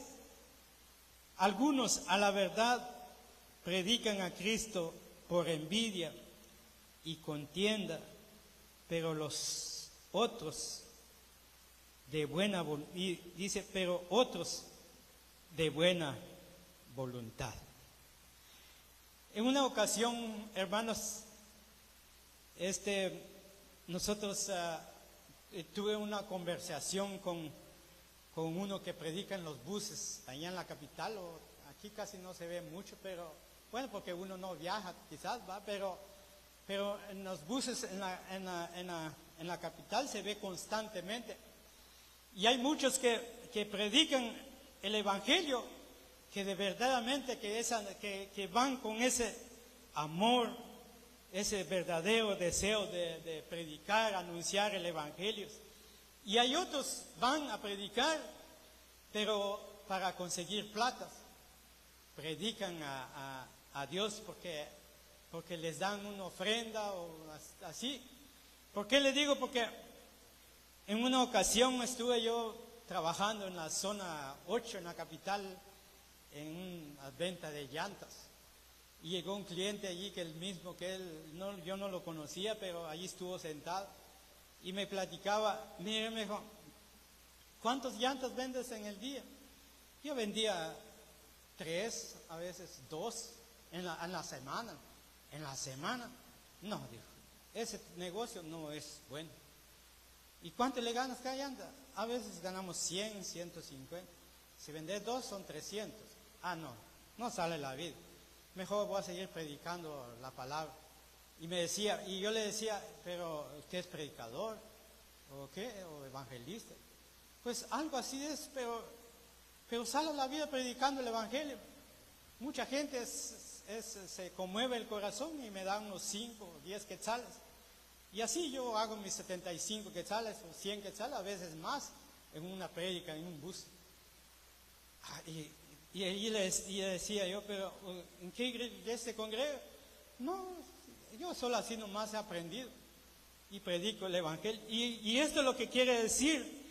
algunos a la verdad predican a Cristo por envidia y contienda, pero los otros de buena voluntad, dice, pero otros de buena voluntad. En una ocasión, hermanos, nosotros tuve una conversación con uno que predica en los buses allá en la capital, o aquí casi no se ve mucho, pero bueno, porque uno no viaja quizás, ¿va? Pero en los buses en la capital se ve constantemente. Y hay muchos que predican el Evangelio, que de verdaderamente que van con ese amor, ese verdadero deseo de predicar, anunciar el Evangelio. Y hay otros van a predicar, pero para conseguir platas. Predican a Dios porque les dan una ofrenda o así. ¿Por qué le digo? Porque en una ocasión estuve yo trabajando en la zona 8, en la capital, en una venta de llantas. Y llegó un cliente allí que yo no lo conocía, pero allí estuvo sentado. Y me platicaba, mire, me dijo, ¿cuántas llantas vendes en el día? Yo vendía 3, a veces 2 en la semana. En la semana, no, dijo, ese negocio no es bueno. ¿Y cuánto le ganas cada anda? A veces ganamos 100, 150. Si vendes 2 son 300. No sale la vida. Mejor voy a seguir predicando la palabra. Y yo le decía, pero ¿usted es predicador? ¿O qué? ¿O evangelista? Pues algo así es, pero sale la vida predicando el evangelio. Mucha gente se conmueve el corazón y me dan unos 5 o 10 quetzales. Y así yo hago mis 75 quetzales o 100 quetzales, a veces más, en una prédica, en un bus. Y decía yo, pero ¿en qué iglesia se congrega? No, yo solo así nomás he aprendido y predico el evangelio. Y esto es lo que quiere decir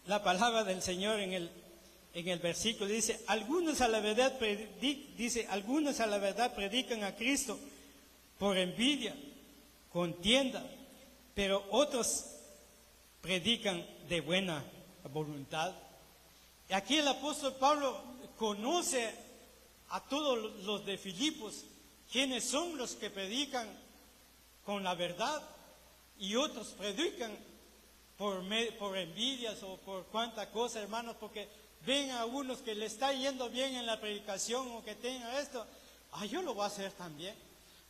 la palabra del Señor en el versículo. Dice, algunos a la verdad predican a Cristo por envidia, contienda, pero otros predican de buena voluntad. Aquí el apóstol Pablo conoce a todos los de Filipos, quienes son los que predican con la verdad y otros predican por envidias o por cuánta cosa, hermanos, porque ven a unos que le está yendo bien en la predicación o que tengan esto, yo lo voy a hacer también.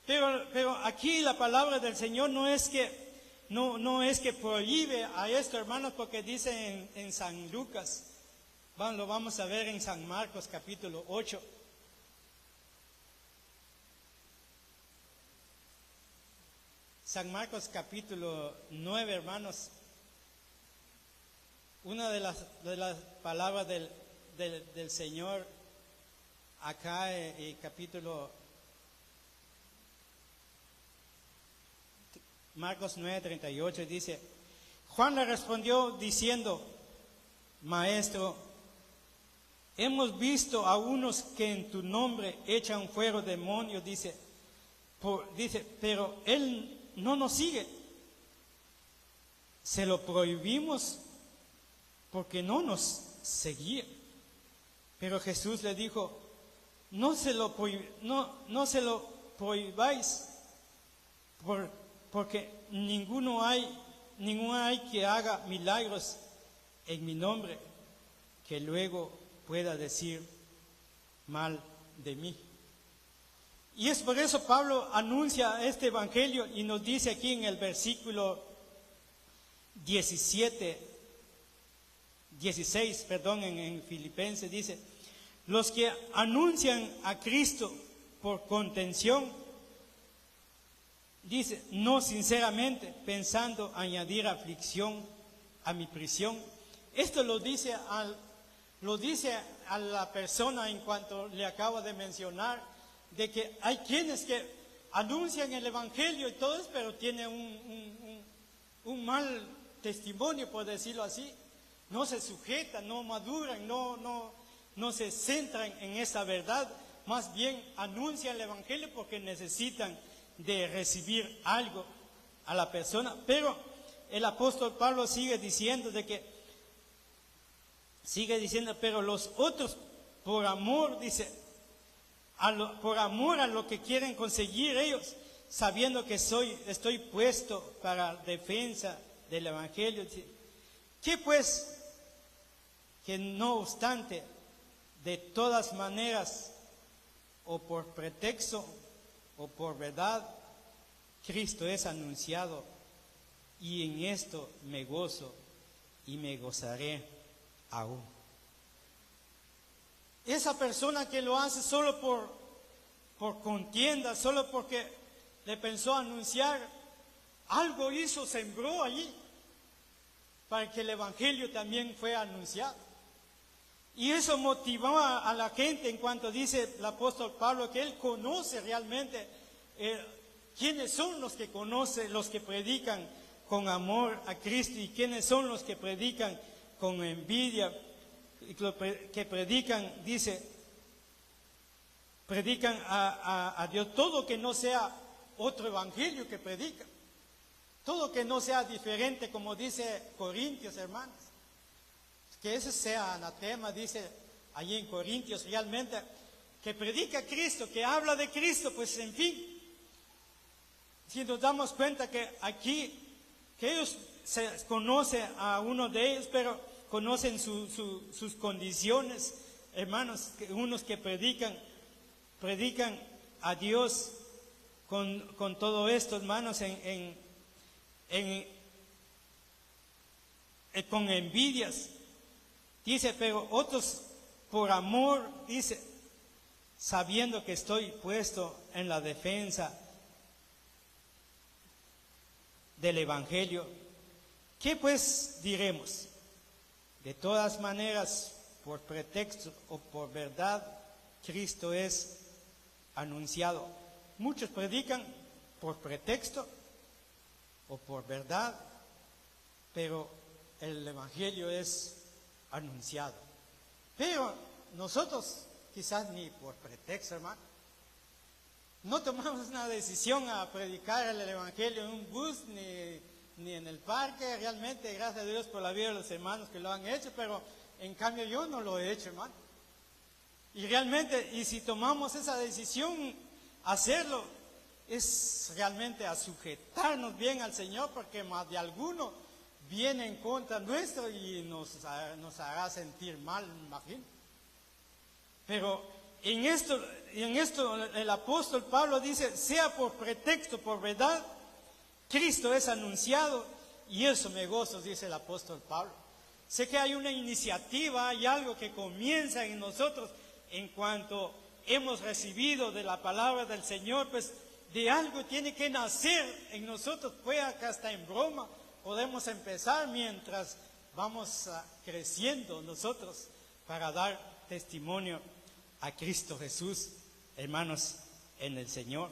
Pero aquí la palabra del Señor no es que prohíbe a esto, hermanos, porque dice en San Lucas, lo vamos a ver en San Marcos capítulo 8. San Marcos capítulo 9, hermanos. Una de las palabras del Señor acá en capítulo Marcos 9:38 dice, Juan le respondió diciendo, Maestro, hemos visto a unos que en tu nombre echan fuera demonios, dice, pero él no nos sigue. Se lo prohibimos porque no nos seguía. Pero Jesús le dijo, no se lo prohibáis, porque ninguno hay que haga milagros en mi nombre, que luego pueda decir mal de mí. Y es por eso Pablo anuncia este evangelio y nos dice aquí en el versículo 16, en Filipenses dice, los que anuncian a Cristo por contención, dice, no sinceramente, pensando añadir aflicción a mi prisión. Esto lo dice a la persona en cuanto le acabo de mencionar, de que hay quienes que anuncian el evangelio y todo eso, pero tienen un mal testimonio, por decirlo así. No se sujetan, no maduran, no se centran en esa verdad. Más bien anuncian el evangelio porque necesitan de recibir algo a la persona. Pero el apóstol Pablo sigue diciendo, pero los otros por amor, dice, por amor a lo que quieren conseguir ellos, sabiendo que estoy puesto para defensa del evangelio. ¿Qué pues? Que no obstante, de todas maneras, o por pretexto o por verdad, Cristo es anunciado, y en esto me gozo y me gozaré aún. Esa persona que lo hace solo por contienda, solo porque le pensó anunciar, algo hizo, sembró allí, para que el evangelio también fue anunciado. Y eso motivó a la gente, en cuanto dice el apóstol Pablo, que él conoce realmente quiénes son los que conocen, los que predican con amor a Cristo, y quiénes son los que predican con envidia, que predican, dice, predican a Dios, todo que no sea otro evangelio que predican, todo que no sea diferente, como dice Corintios, hermanos, que ese sea anatema, dice allí en Corintios, realmente, que predica a Cristo, que habla de Cristo, pues en fin, si nos damos cuenta que aquí, que ellos se conocen a uno de ellos, pero conocen sus condiciones, hermanos, unos que predican a Dios con todo esto, hermanos, con envidias. Dice, pero otros por amor, dice, sabiendo que estoy puesto en la defensa del Evangelio. ¿Qué pues diremos? De todas maneras, por pretexto o por verdad, Cristo es anunciado. Muchos predican por pretexto o por verdad, pero el Evangelio es anunciado. Pero nosotros quizás ni por pretexto, hermano. No tomamos una decisión a predicar el Evangelio en un bus ni en el parque. Realmente, gracias a Dios por la vida de los hermanos que lo han hecho, pero en cambio yo no lo he hecho, hermano. Y realmente, y si tomamos esa decisión, hacerlo, es realmente a sujetarnos bien al Señor, porque más de alguno viene en contra nuestro y nos hará sentir mal, me imagino. Pero en esto el apóstol Pablo dice, sea por pretexto, por verdad, Cristo es anunciado, y eso me gozo, dice el apóstol Pablo. Sé que hay una iniciativa, hay algo que comienza en nosotros en cuanto hemos recibido de la palabra del Señor, pues de algo tiene que nacer en nosotros, puede que hasta en broma podemos empezar mientras vamos creciendo nosotros para dar testimonio a Cristo Jesús, hermanos, en el Señor.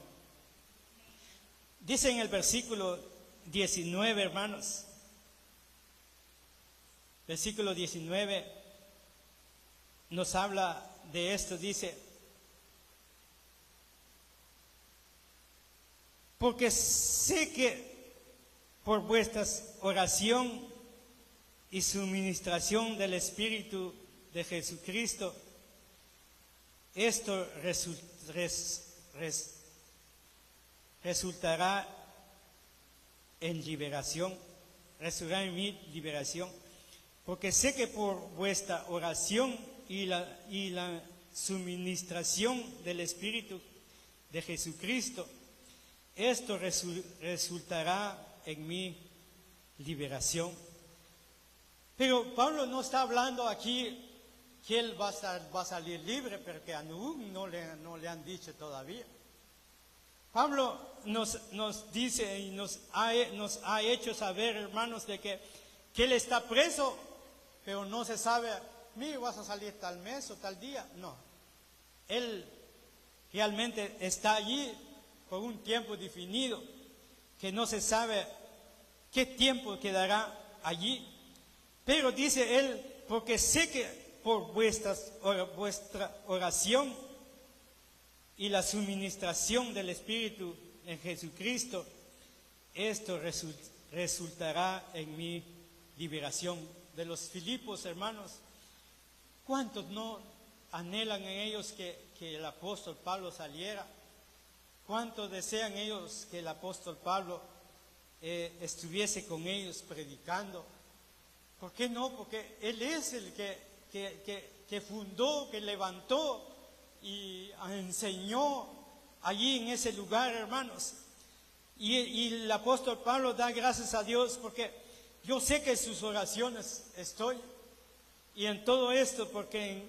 Dice en el versículo 19, hermanos, versículo 19 nos habla de esto, dice, porque sé que por vuestra oración y suministración del Espíritu de Jesucristo, esto resultará en liberación, resultará en mi liberación, porque sé que por vuestra oración y la suministración del Espíritu de Jesucristo, esto resultará en mi liberación. Pero Pablo no está hablando aquí que él va a salir libre, pero que aún no le han dicho todavía. Pablo nos dice y nos ha hecho saber, hermanos, de que él está preso, pero no se sabe, mire, vas a salir tal mes o tal día. No, él realmente está allí por un tiempo definido, que no se sabe qué tiempo quedará allí. Pero dice él, porque sé que por vuestra oración y la suministración del Espíritu en Jesucristo, esto resultará en mi liberación. De los Filipos, hermanos, ¿cuántos no anhelan en ellos que el apóstol Pablo saliera? ¿Cuántos desean ellos que el apóstol Pablo estuviese con ellos predicando? ¿Por qué no? Porque él es el que fundó, que levantó y enseñó allí en ese lugar, hermanos. Y el apóstol Pablo da gracias a Dios porque yo sé que en sus oraciones estoy. Y en todo esto, porque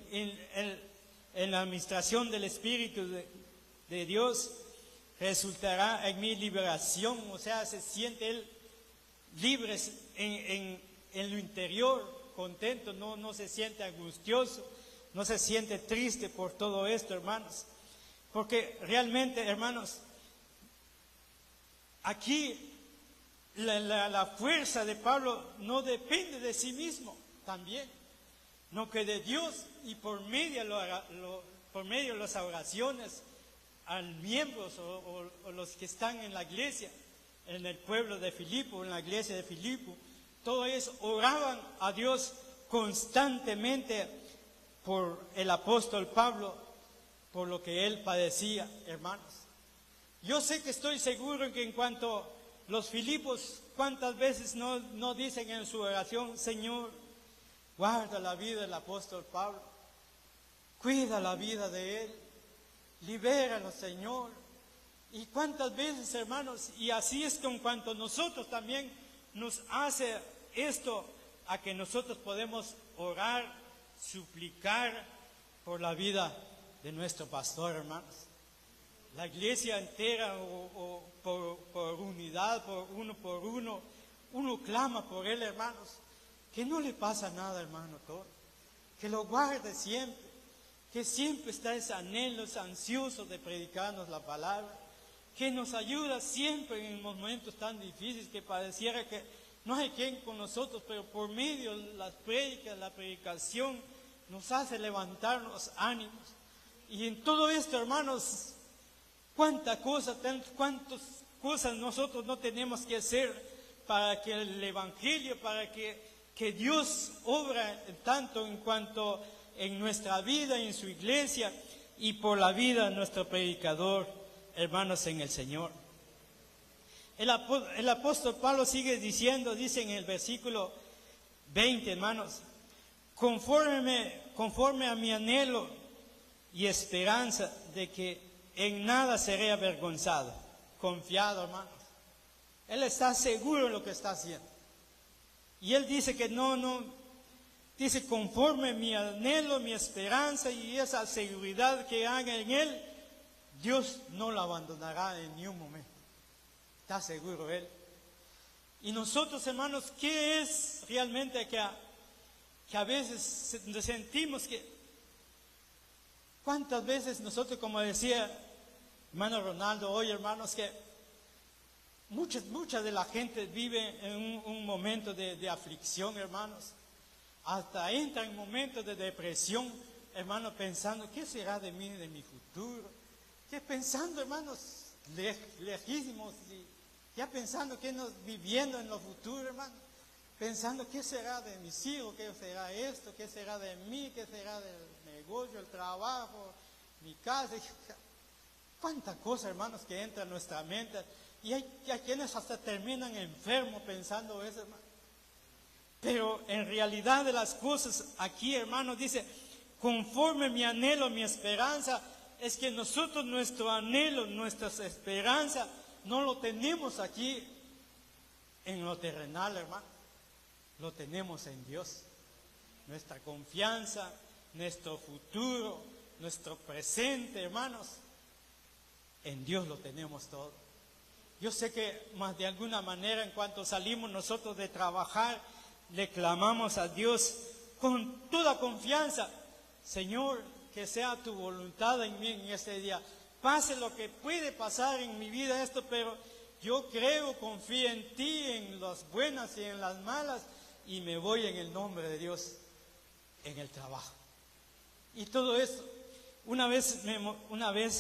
en la administración del Espíritu de Dios resultará en mi liberación. O sea, se siente él libre en lo interior, contento, no se siente angustioso, no se siente triste por todo esto, hermanos. Porque realmente, hermanos, aquí la fuerza de Pablo no depende de sí mismo también, no que de Dios, y por medio de las oraciones a miembros o los que están en la iglesia, en el pueblo de Filipo, en la iglesia de Filipo, todos ellos oraban a Dios constantemente por el apóstol Pablo, por lo que él padecía, hermanos. Yo sé que estoy seguro que en cuanto los Filipos, cuántas veces no dicen en su oración, Señor, guarda la vida del apóstol Pablo, cuida la vida de él, libéralo, Señor. Y cuántas veces, hermanos, y así es con cuanto nosotros también nos hace esto, a que nosotros podemos orar, suplicar por la vida de nuestro pastor, hermanos. La iglesia entera, o por unidad, por uno clama por él, hermanos. Que no le pasa nada, hermano, todo. Que lo guarde siempre. Que siempre está ese anhelo, ese ansioso de predicarnos la palabra. Que nos ayuda siempre en momentos tan difíciles que pareciera que no hay quien con nosotros, pero por medio de las prédicas, la predicación, nos hace levantar los ánimos. Y en todo esto, hermanos, cuántas cosas nosotros no tenemos que hacer para que el Evangelio, para que Dios obra tanto en cuanto en nuestra vida, en su iglesia, y por la vida de nuestro predicador, hermanos en el Señor. El apóstol Pablo sigue diciendo, dice en el versículo 20, hermanos, conforme a mi anhelo y esperanza de que en nada seré avergonzado, confiado, hermanos. Él está seguro de lo que está haciendo. Y él dice que dice conforme mi anhelo, mi esperanza y esa seguridad que haga en él, Dios no lo abandonará en ni un momento. Está seguro él. Y nosotros, hermanos, ¿qué es realmente que a veces sentimos que... ¿Cuántas veces nosotros, como decía hermano Ronaldo hoy, hermanos, que mucha de la gente vive en un momento de aflicción, hermanos? Hasta entra en momentos de depresión, hermanos, pensando, ¿qué será de mí, de mi futuro? ¿Qué pensando, hermanos, lejísimos, ya pensando que viviendo en lo futuro, hermanos? Pensando, ¿qué será de mis hijos? ¿Qué será esto? ¿Qué será de mí? ¿Qué será del negocio, el trabajo, mi casa? Cuántas cosas, hermanos, que entran en nuestra mente. Y hay quienes hasta terminan enfermos pensando eso, hermano. Pero en realidad de las cosas aquí, hermanos, dice, conforme mi anhelo, mi esperanza, es que nosotros nuestro anhelo, nuestra esperanza, no lo tenemos aquí en lo terrenal, hermano. Lo tenemos en Dios. Nuestra confianza, nuestro futuro, nuestro presente, hermanos, en Dios lo tenemos todo. Yo sé que más de alguna manera, en cuanto salimos nosotros de trabajar, le clamamos a Dios con toda confianza, Señor, que sea tu voluntad en mí en este día. Pase lo que puede pasar en mi vida esto, pero yo creo, confío en ti, en las buenas y en las malas, y me voy en el nombre de Dios en el trabajo. Y todo eso, una vez,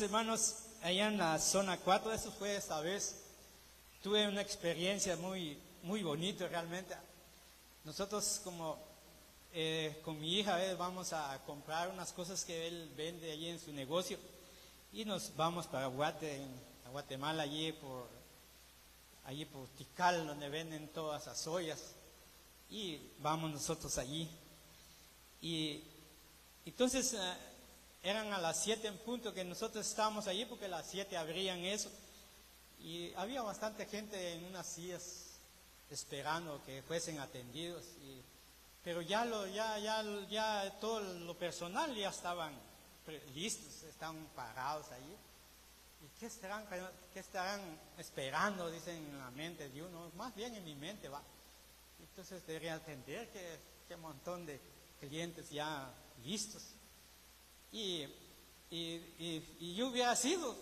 hermanos, allá en la zona 4, eso fue esta vez, tuve una experiencia muy, muy bonita realmente. Nosotros con mi hija vamos a comprar unas cosas que él vende allí en su negocio y nos vamos para Guatemala, allí por Tikal, donde venden todas las ollas, y vamos nosotros allí. Y entonces eran a las 7 en punto que nosotros estábamos allí, porque a las 7 abrían eso, y había bastante gente en unas sillas esperando que fuesen atendidos, pero ya todo lo personal ya estaban listos, estaban parados allí. ¿Y qué estarán esperando? Dicen en la mente de uno, más bien en mi mente va. Entonces debería entender que un montón de clientes ya listos. Y yo hubiera sido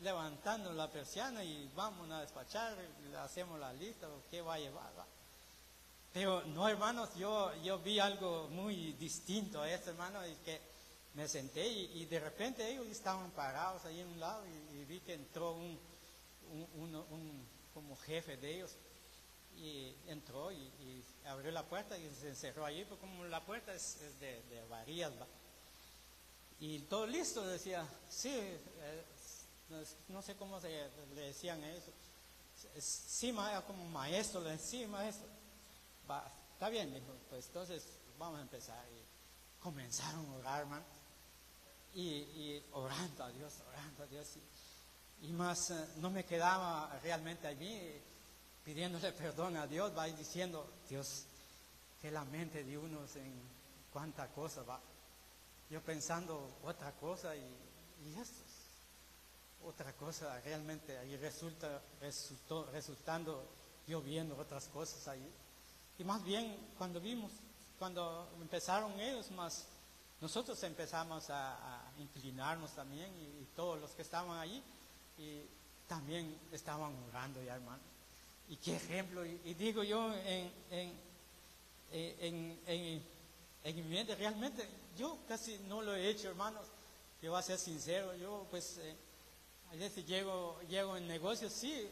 levantando la persiana y vamos a despachar, le hacemos la lista, ¿qué va a llevar? Va. Pero no, hermanos, yo vi algo muy distinto a esto, hermano, y que me senté y de repente ellos estaban parados ahí en un lado y vi que entró un como jefe de ellos, y entró y abrió la puerta y se encerró allí, porque como la puerta es de varillas, ¿va? Y todo listo, decía, sí, no sé cómo le decían a eso. Sí, como maestro, le decía, sí, maestro. Va, está bien, dijo, pues entonces vamos a empezar. Y comenzaron a orar, hermano. Y orando a Dios. Y más, no me quedaba realmente allí pidiéndole perdón a Dios, va y diciendo, Dios, que la mente de unos en cuánta cosa va. Yo pensando otra cosa y esto es otra cosa realmente, ahí resultando yo viendo otras cosas ahí. Y más bien cuando empezaron ellos, más nosotros empezamos a inclinarnos también y todos los que estaban allí y también estaban orando ya, hermano. Y qué ejemplo, y digo yo en mi mente, realmente yo casi no lo he hecho, hermanos. Yo voy a ser sincero, yo pues a veces llego en negocios, sí,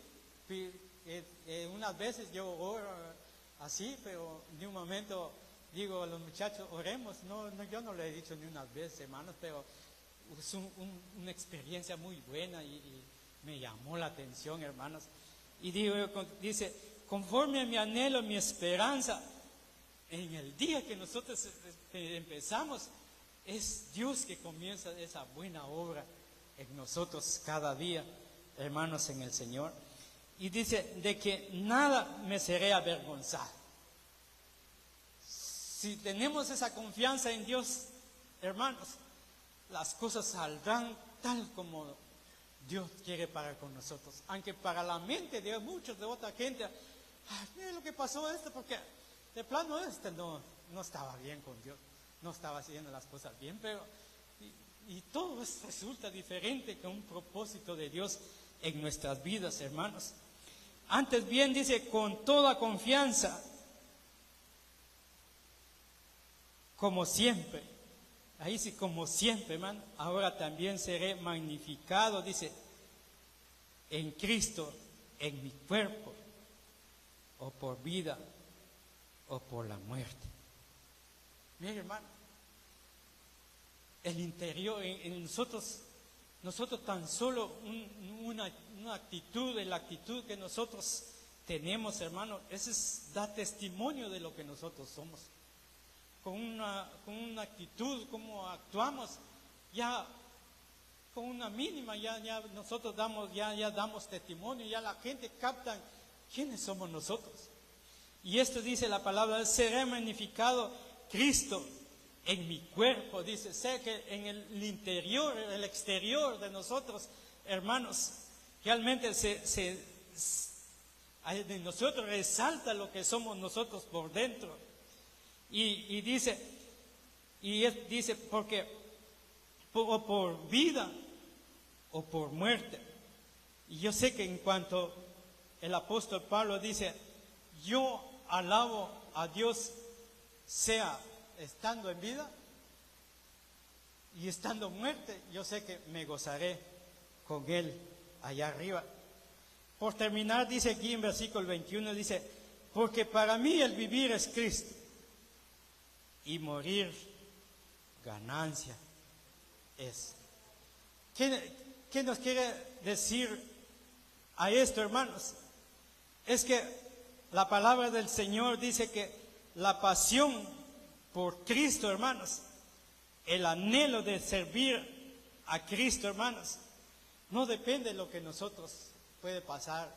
unas veces yo oro así, pero de un momento digo a los muchachos, oremos. No, yo no lo he dicho ni unas veces, hermanos, pero es una experiencia muy buena y me llamó la atención, hermanos. Y dice, conforme a mi anhelo, mi esperanza, en el día que nosotros empezamos, es Dios que comienza esa buena obra en nosotros cada día, hermanos, en el Señor. Y dice, de que nada me seré avergonzado. Si tenemos esa confianza en Dios, hermanos, las cosas saldrán tal como Dios quiere para con nosotros. Aunque para la mente de muchos, de otra gente, mira lo que pasó porque de plano no estaba bien con Dios, no estaba haciendo las cosas bien, pero y todo resulta diferente con un propósito de Dios en nuestras vidas, hermanos. Antes bien dice, con toda confianza, como siempre, ahí sí, como siempre, hermano, ahora también seré magnificado, dice, en Cristo, en mi cuerpo, o por vida, o por la muerte. Mire, hermano, el interior, en nosotros tan solo una actitud, la actitud que nosotros tenemos, hermano, eso da testimonio de lo que nosotros somos. Con una actitud, como actuamos, ya con una mínima, ya nosotros damos testimonio, ya la gente capta quiénes somos nosotros. Y esto dice la palabra, será magnificado Cristo en mi cuerpo, dice, sé que en el interior, el exterior de nosotros, hermanos, realmente de nosotros resalta lo que somos nosotros por dentro. Y dice, porque o por vida o por muerte. Y yo sé que en cuanto el apóstol Pablo dice, yo alabo a Dios, sea estando en vida y estando muerte, yo sé que me gozaré con Él allá arriba. Por terminar, dice aquí en versículo 21, dice, porque para mí el vivir es Cristo y morir ganancia es. ¿Qué nos quiere decir a esto, hermanos? Es que la palabra del Señor dice que la pasión por Cristo, hermanos, el anhelo de servir a Cristo, hermanos, no depende de lo que nosotros puede pasar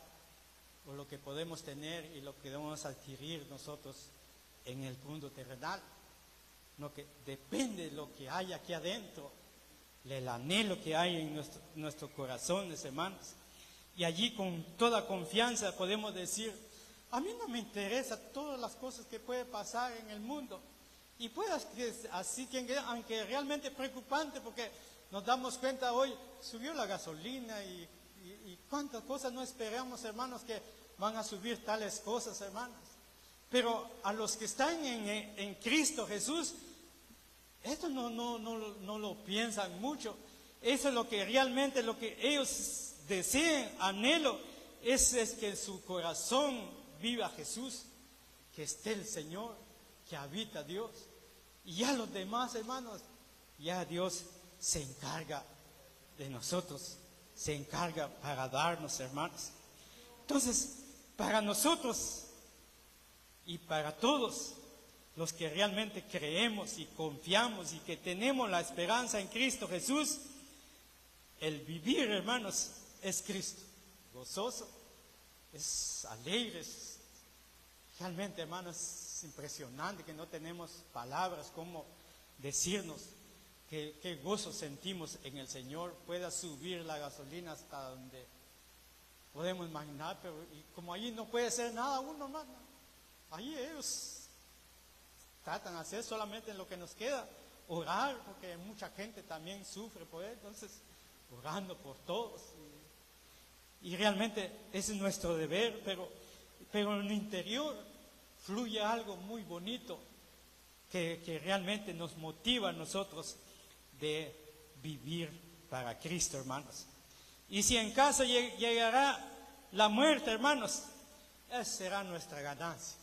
o lo que podemos tener y lo que debemos adquirir nosotros en el mundo terrenal. No, que depende de lo que hay aquí adentro, del anhelo que hay en nuestros corazones, hermanos. Y allí con toda confianza podemos decir, a mí no me interesa todas las cosas que puede pasar en el mundo. Y puede así que, aunque realmente es preocupante, porque nos damos cuenta hoy, subió la gasolina y cuántas cosas no esperamos, hermanos, que van a subir tales cosas, hermanos. Pero a los que están en Cristo Jesús, esto no lo piensan mucho. Eso es lo que realmente, lo que ellos desean, anhelo, es que en su corazón viva Jesús, que esté el Señor, que habita Dios. Y ya los demás, hermanos, ya Dios se encarga de nosotros se encarga para darnos, hermanos. Entonces, para nosotros y para todos los que realmente creemos y confiamos y que tenemos la esperanza en Cristo Jesús, el vivir, hermanos, es Cristo, gozoso, es alegre, realmente, hermanos, es impresionante que no tenemos palabras como decirnos qué gozo sentimos en el Señor. Pueda subir la gasolina hasta donde podemos imaginar, pero y como allí no puede ser nada uno, hermano, allí ellos tratan de hacer solamente lo que nos queda, orar, porque mucha gente también sufre por él, entonces orando por todos. Y realmente ese es nuestro deber, pero en el interior fluye algo muy bonito que realmente nos motiva a nosotros de vivir para Cristo, hermanos. Y si en caso llegará la muerte, hermanos, esa será nuestra ganancia,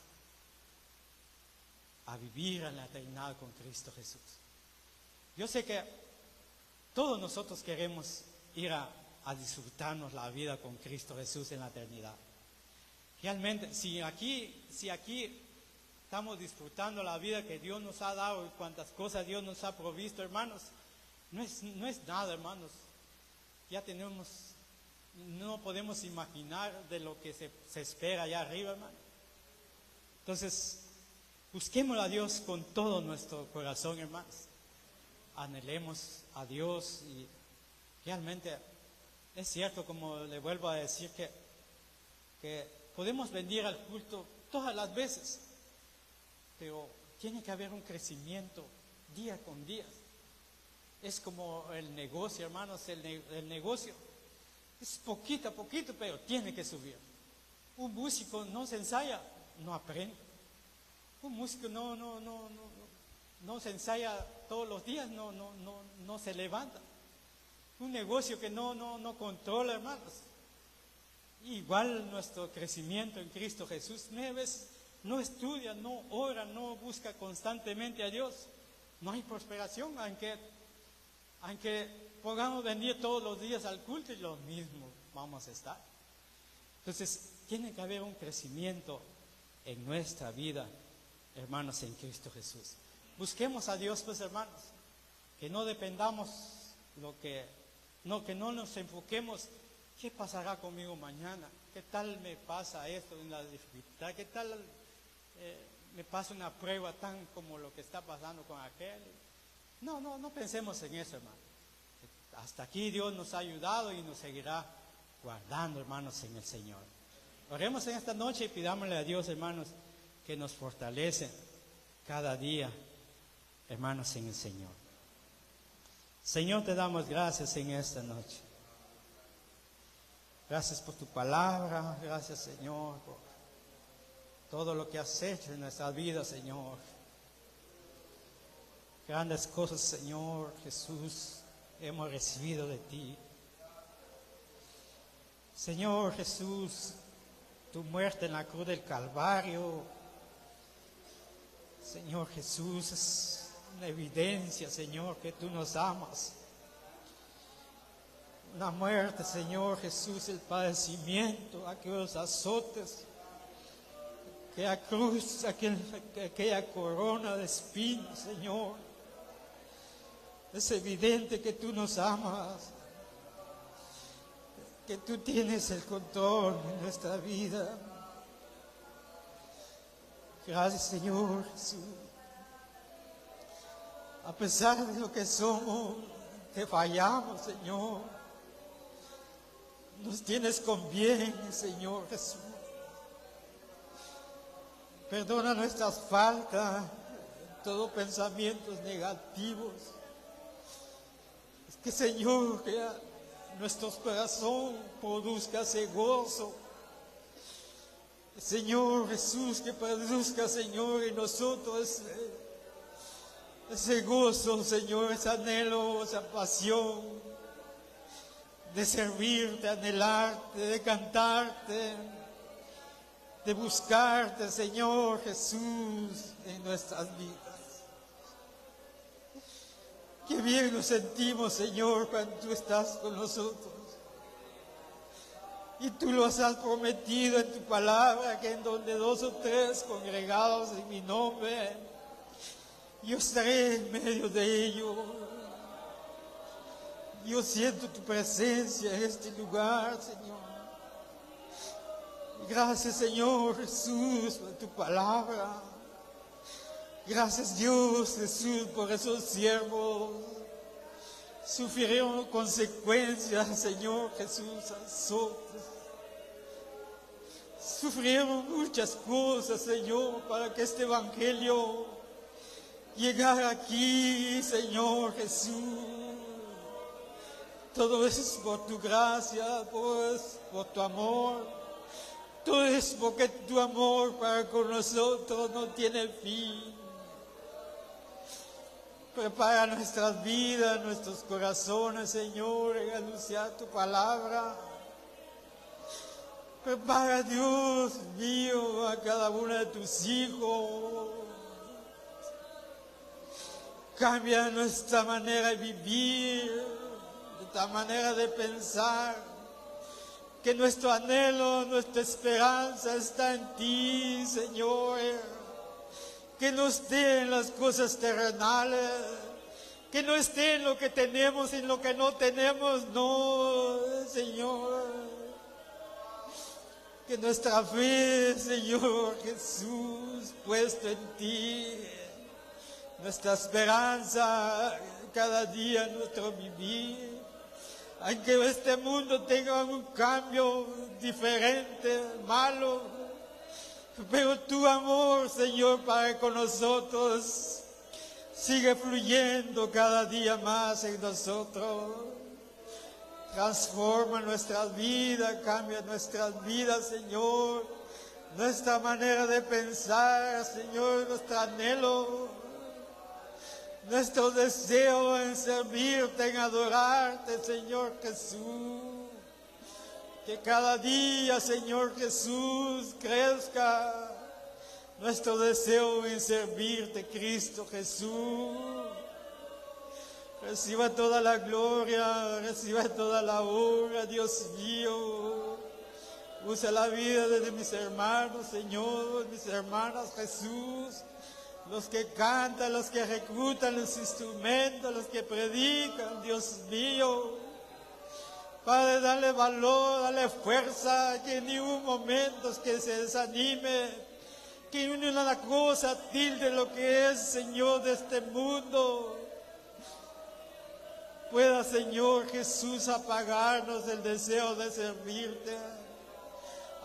a vivir en la eternidad con Cristo Jesús. Yo sé que todos nosotros queremos ir a disfrutarnos la vida con Cristo Jesús en la eternidad. Realmente, si aquí estamos disfrutando la vida que Dios nos ha dado y cuántas cosas Dios nos ha provisto, hermanos, no es nada, hermanos. Ya no podemos imaginar de lo que se espera allá arriba, hermano. Entonces, busquemos a Dios con todo nuestro corazón, hermanos. Anhelemos a Dios y realmente es cierto, como le vuelvo a decir, que podemos venir al culto todas las veces, pero tiene que haber un crecimiento día con día. Es como el negocio, hermanos, el negocio es poquito a poquito, pero tiene que subir. Un músico no se ensaya, no aprende. Un músico no se ensaya todos los días, no se levanta. Un negocio que no controla, hermanos. Igual nuestro crecimiento en Cristo Jesús, no estudia, no ora, no busca constantemente a Dios, no hay prosperación, aunque podamos venir todos los días al culto y lo mismo vamos a estar. Entonces, tiene que haber un crecimiento en nuestra vida, hermanos, en Cristo Jesús. Busquemos a Dios, pues, hermanos, que no dependamos que no nos enfoquemos, ¿qué pasará conmigo mañana? ¿Qué tal me pasa esto en la dificultad? ¿Qué tal me pasa una prueba tan como lo que está pasando con aquel? No pensemos en eso, hermano. Hasta aquí Dios nos ha ayudado y nos seguirá guardando, hermanos, en el Señor. Oremos en esta noche y pidámosle a Dios, hermanos, que nos fortalece cada día, hermanos, en el Señor. Señor, te damos gracias en esta noche. Gracias por tu palabra, gracias, Señor, por todo lo que has hecho en nuestra vida, Señor. Grandes cosas, Señor Jesús, hemos recibido de ti. Señor Jesús, tu muerte en la cruz del Calvario, Señor Jesús, es una evidencia, Señor, que tú nos amas. Una muerte, Señor Jesús, el padecimiento, aquellos azotes, aquella cruz, aquella corona de espinas, Señor. Es evidente que tú nos amas, que tú tienes el control de nuestra vida. Gracias, Señor Jesús. A pesar de lo que somos, te fallamos, Señor. Nos tienes con bien, Señor Jesús. Perdona nuestras faltas, todos pensamientos negativos. Es que, Señor, que nuestro corazón produzca ese gozo. Señor Jesús, que produzca, Señor, en nosotros ese gozo, Señor, ese anhelo, esa pasión de servirte, anhelarte, de cantarte, de buscarte, Señor Jesús, en nuestras vidas. Qué bien nos sentimos, Señor, cuando tú estás con nosotros. Y tú los has prometido en tu palabra, que en donde 2 o 3 congregados en mi nombre, yo estaré en medio de ellos. Yo siento tu presencia en este lugar, Señor. Y gracias, Señor Jesús, por tu palabra. Gracias, Dios Jesús, por esos siervos. Sufrieron consecuencias, Señor Jesús, azotes. Sufrieron muchas cosas, Señor, para que este evangelio llegara aquí, Señor Jesús. Todo es por tu gracia, todo es por tu amor. Todo es porque tu amor para con nosotros no tiene fin. Prepara nuestras vidas, nuestros corazones, Señor, en anunciar tu palabra. Prepara, Dios mío, a cada uno de tus hijos. Cambia nuestra manera de vivir, nuestra manera de pensar. Que nuestro anhelo, nuestra esperanza está en ti, Señor. Que no esté en las cosas terrenales. Que no esté en lo que tenemos y en lo que no tenemos, no, Señor. Que nuestra fe, Señor Jesús, puesto en ti, nuestra esperanza cada día en nuestro vivir, aunque este mundo tenga un cambio diferente, malo, pero tu amor, Señor, para con nosotros sigue fluyendo cada día más en nosotros. Transforma nuestras vidas, cambia nuestras vidas, Señor. Nuestra manera de pensar, Señor, nuestro anhelo, nuestro deseo en servirte, en adorarte, Señor Jesús. Que cada día, Señor Jesús, crezca nuestro deseo en servirte, Cristo Jesús. Reciba toda la gloria, reciba toda la honra, Dios mío. Usa la vida de mis hermanos, Señor, mis hermanas, Jesús. Los que cantan, los que ejecutan los instrumentos, los que predican, Dios mío. Padre, dale valor, dale fuerza, que ni un momento que se desanime, que ni una cosa tilde lo que es, Señor, de este mundo. Pueda, Señor Jesús, apagarnos el deseo de servirte.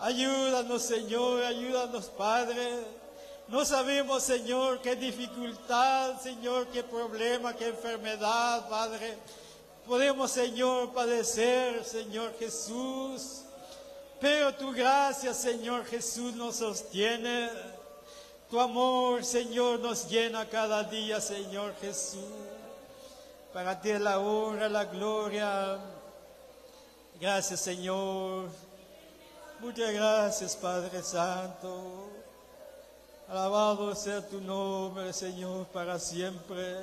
Ayúdanos, Señor, ayúdanos, Padre. No sabemos, Señor, qué dificultad, Señor, qué problema, qué enfermedad, Padre. Podemos, Señor, padecer, Señor Jesús. Pero tu gracia, Señor Jesús, nos sostiene. Tu amor, Señor, nos llena cada día, Señor Jesús. Para ti es la honra, la gloria. Gracias, Señor. Muchas gracias, Padre Santo. Alabado sea tu nombre, Señor, para siempre.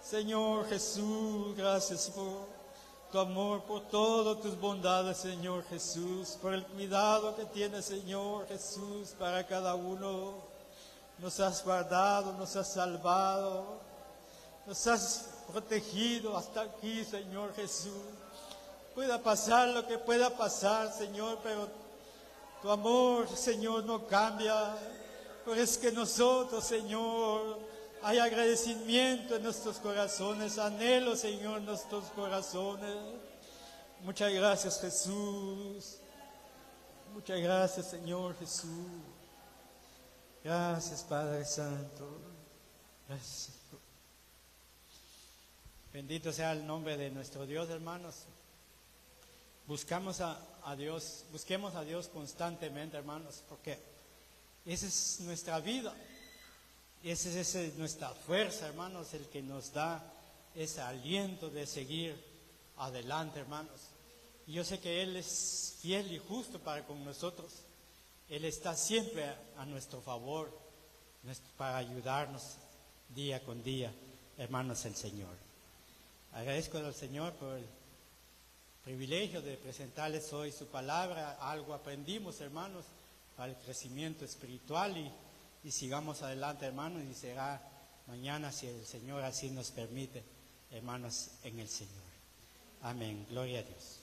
Señor Jesús, gracias por tu amor, por todas tus bondades, Señor Jesús, por el cuidado que tienes, Señor Jesús, para cada uno. Nos has guardado, nos has salvado. Nos has protegido hasta aquí, Señor Jesús. Pueda pasar lo que pueda pasar, Señor, pero tu amor, Señor, no cambia. Pero es que nosotros, Señor, hay agradecimiento en nuestros corazones, anhelo, Señor, en nuestros corazones. Muchas gracias, Jesús. Muchas gracias, Señor Jesús. Gracias, Padre Santo. Gracias. Bendito sea el nombre de nuestro Dios, hermanos. Busquemos a Dios constantemente, hermanos, porque esa es nuestra vida. Esa es nuestra fuerza, hermanos, el que nos da ese aliento de seguir adelante, hermanos. Y yo sé que Él es fiel y justo para con nosotros. Él está siempre a nuestro favor para ayudarnos día con día, hermanos, el Señor. Agradezco al Señor por privilegio de presentarles hoy su palabra. Algo aprendimos, hermanos, para el crecimiento espiritual y sigamos adelante, hermanos, y será mañana, si el Señor así nos permite, hermanos, en el Señor. Amén. Gloria a Dios.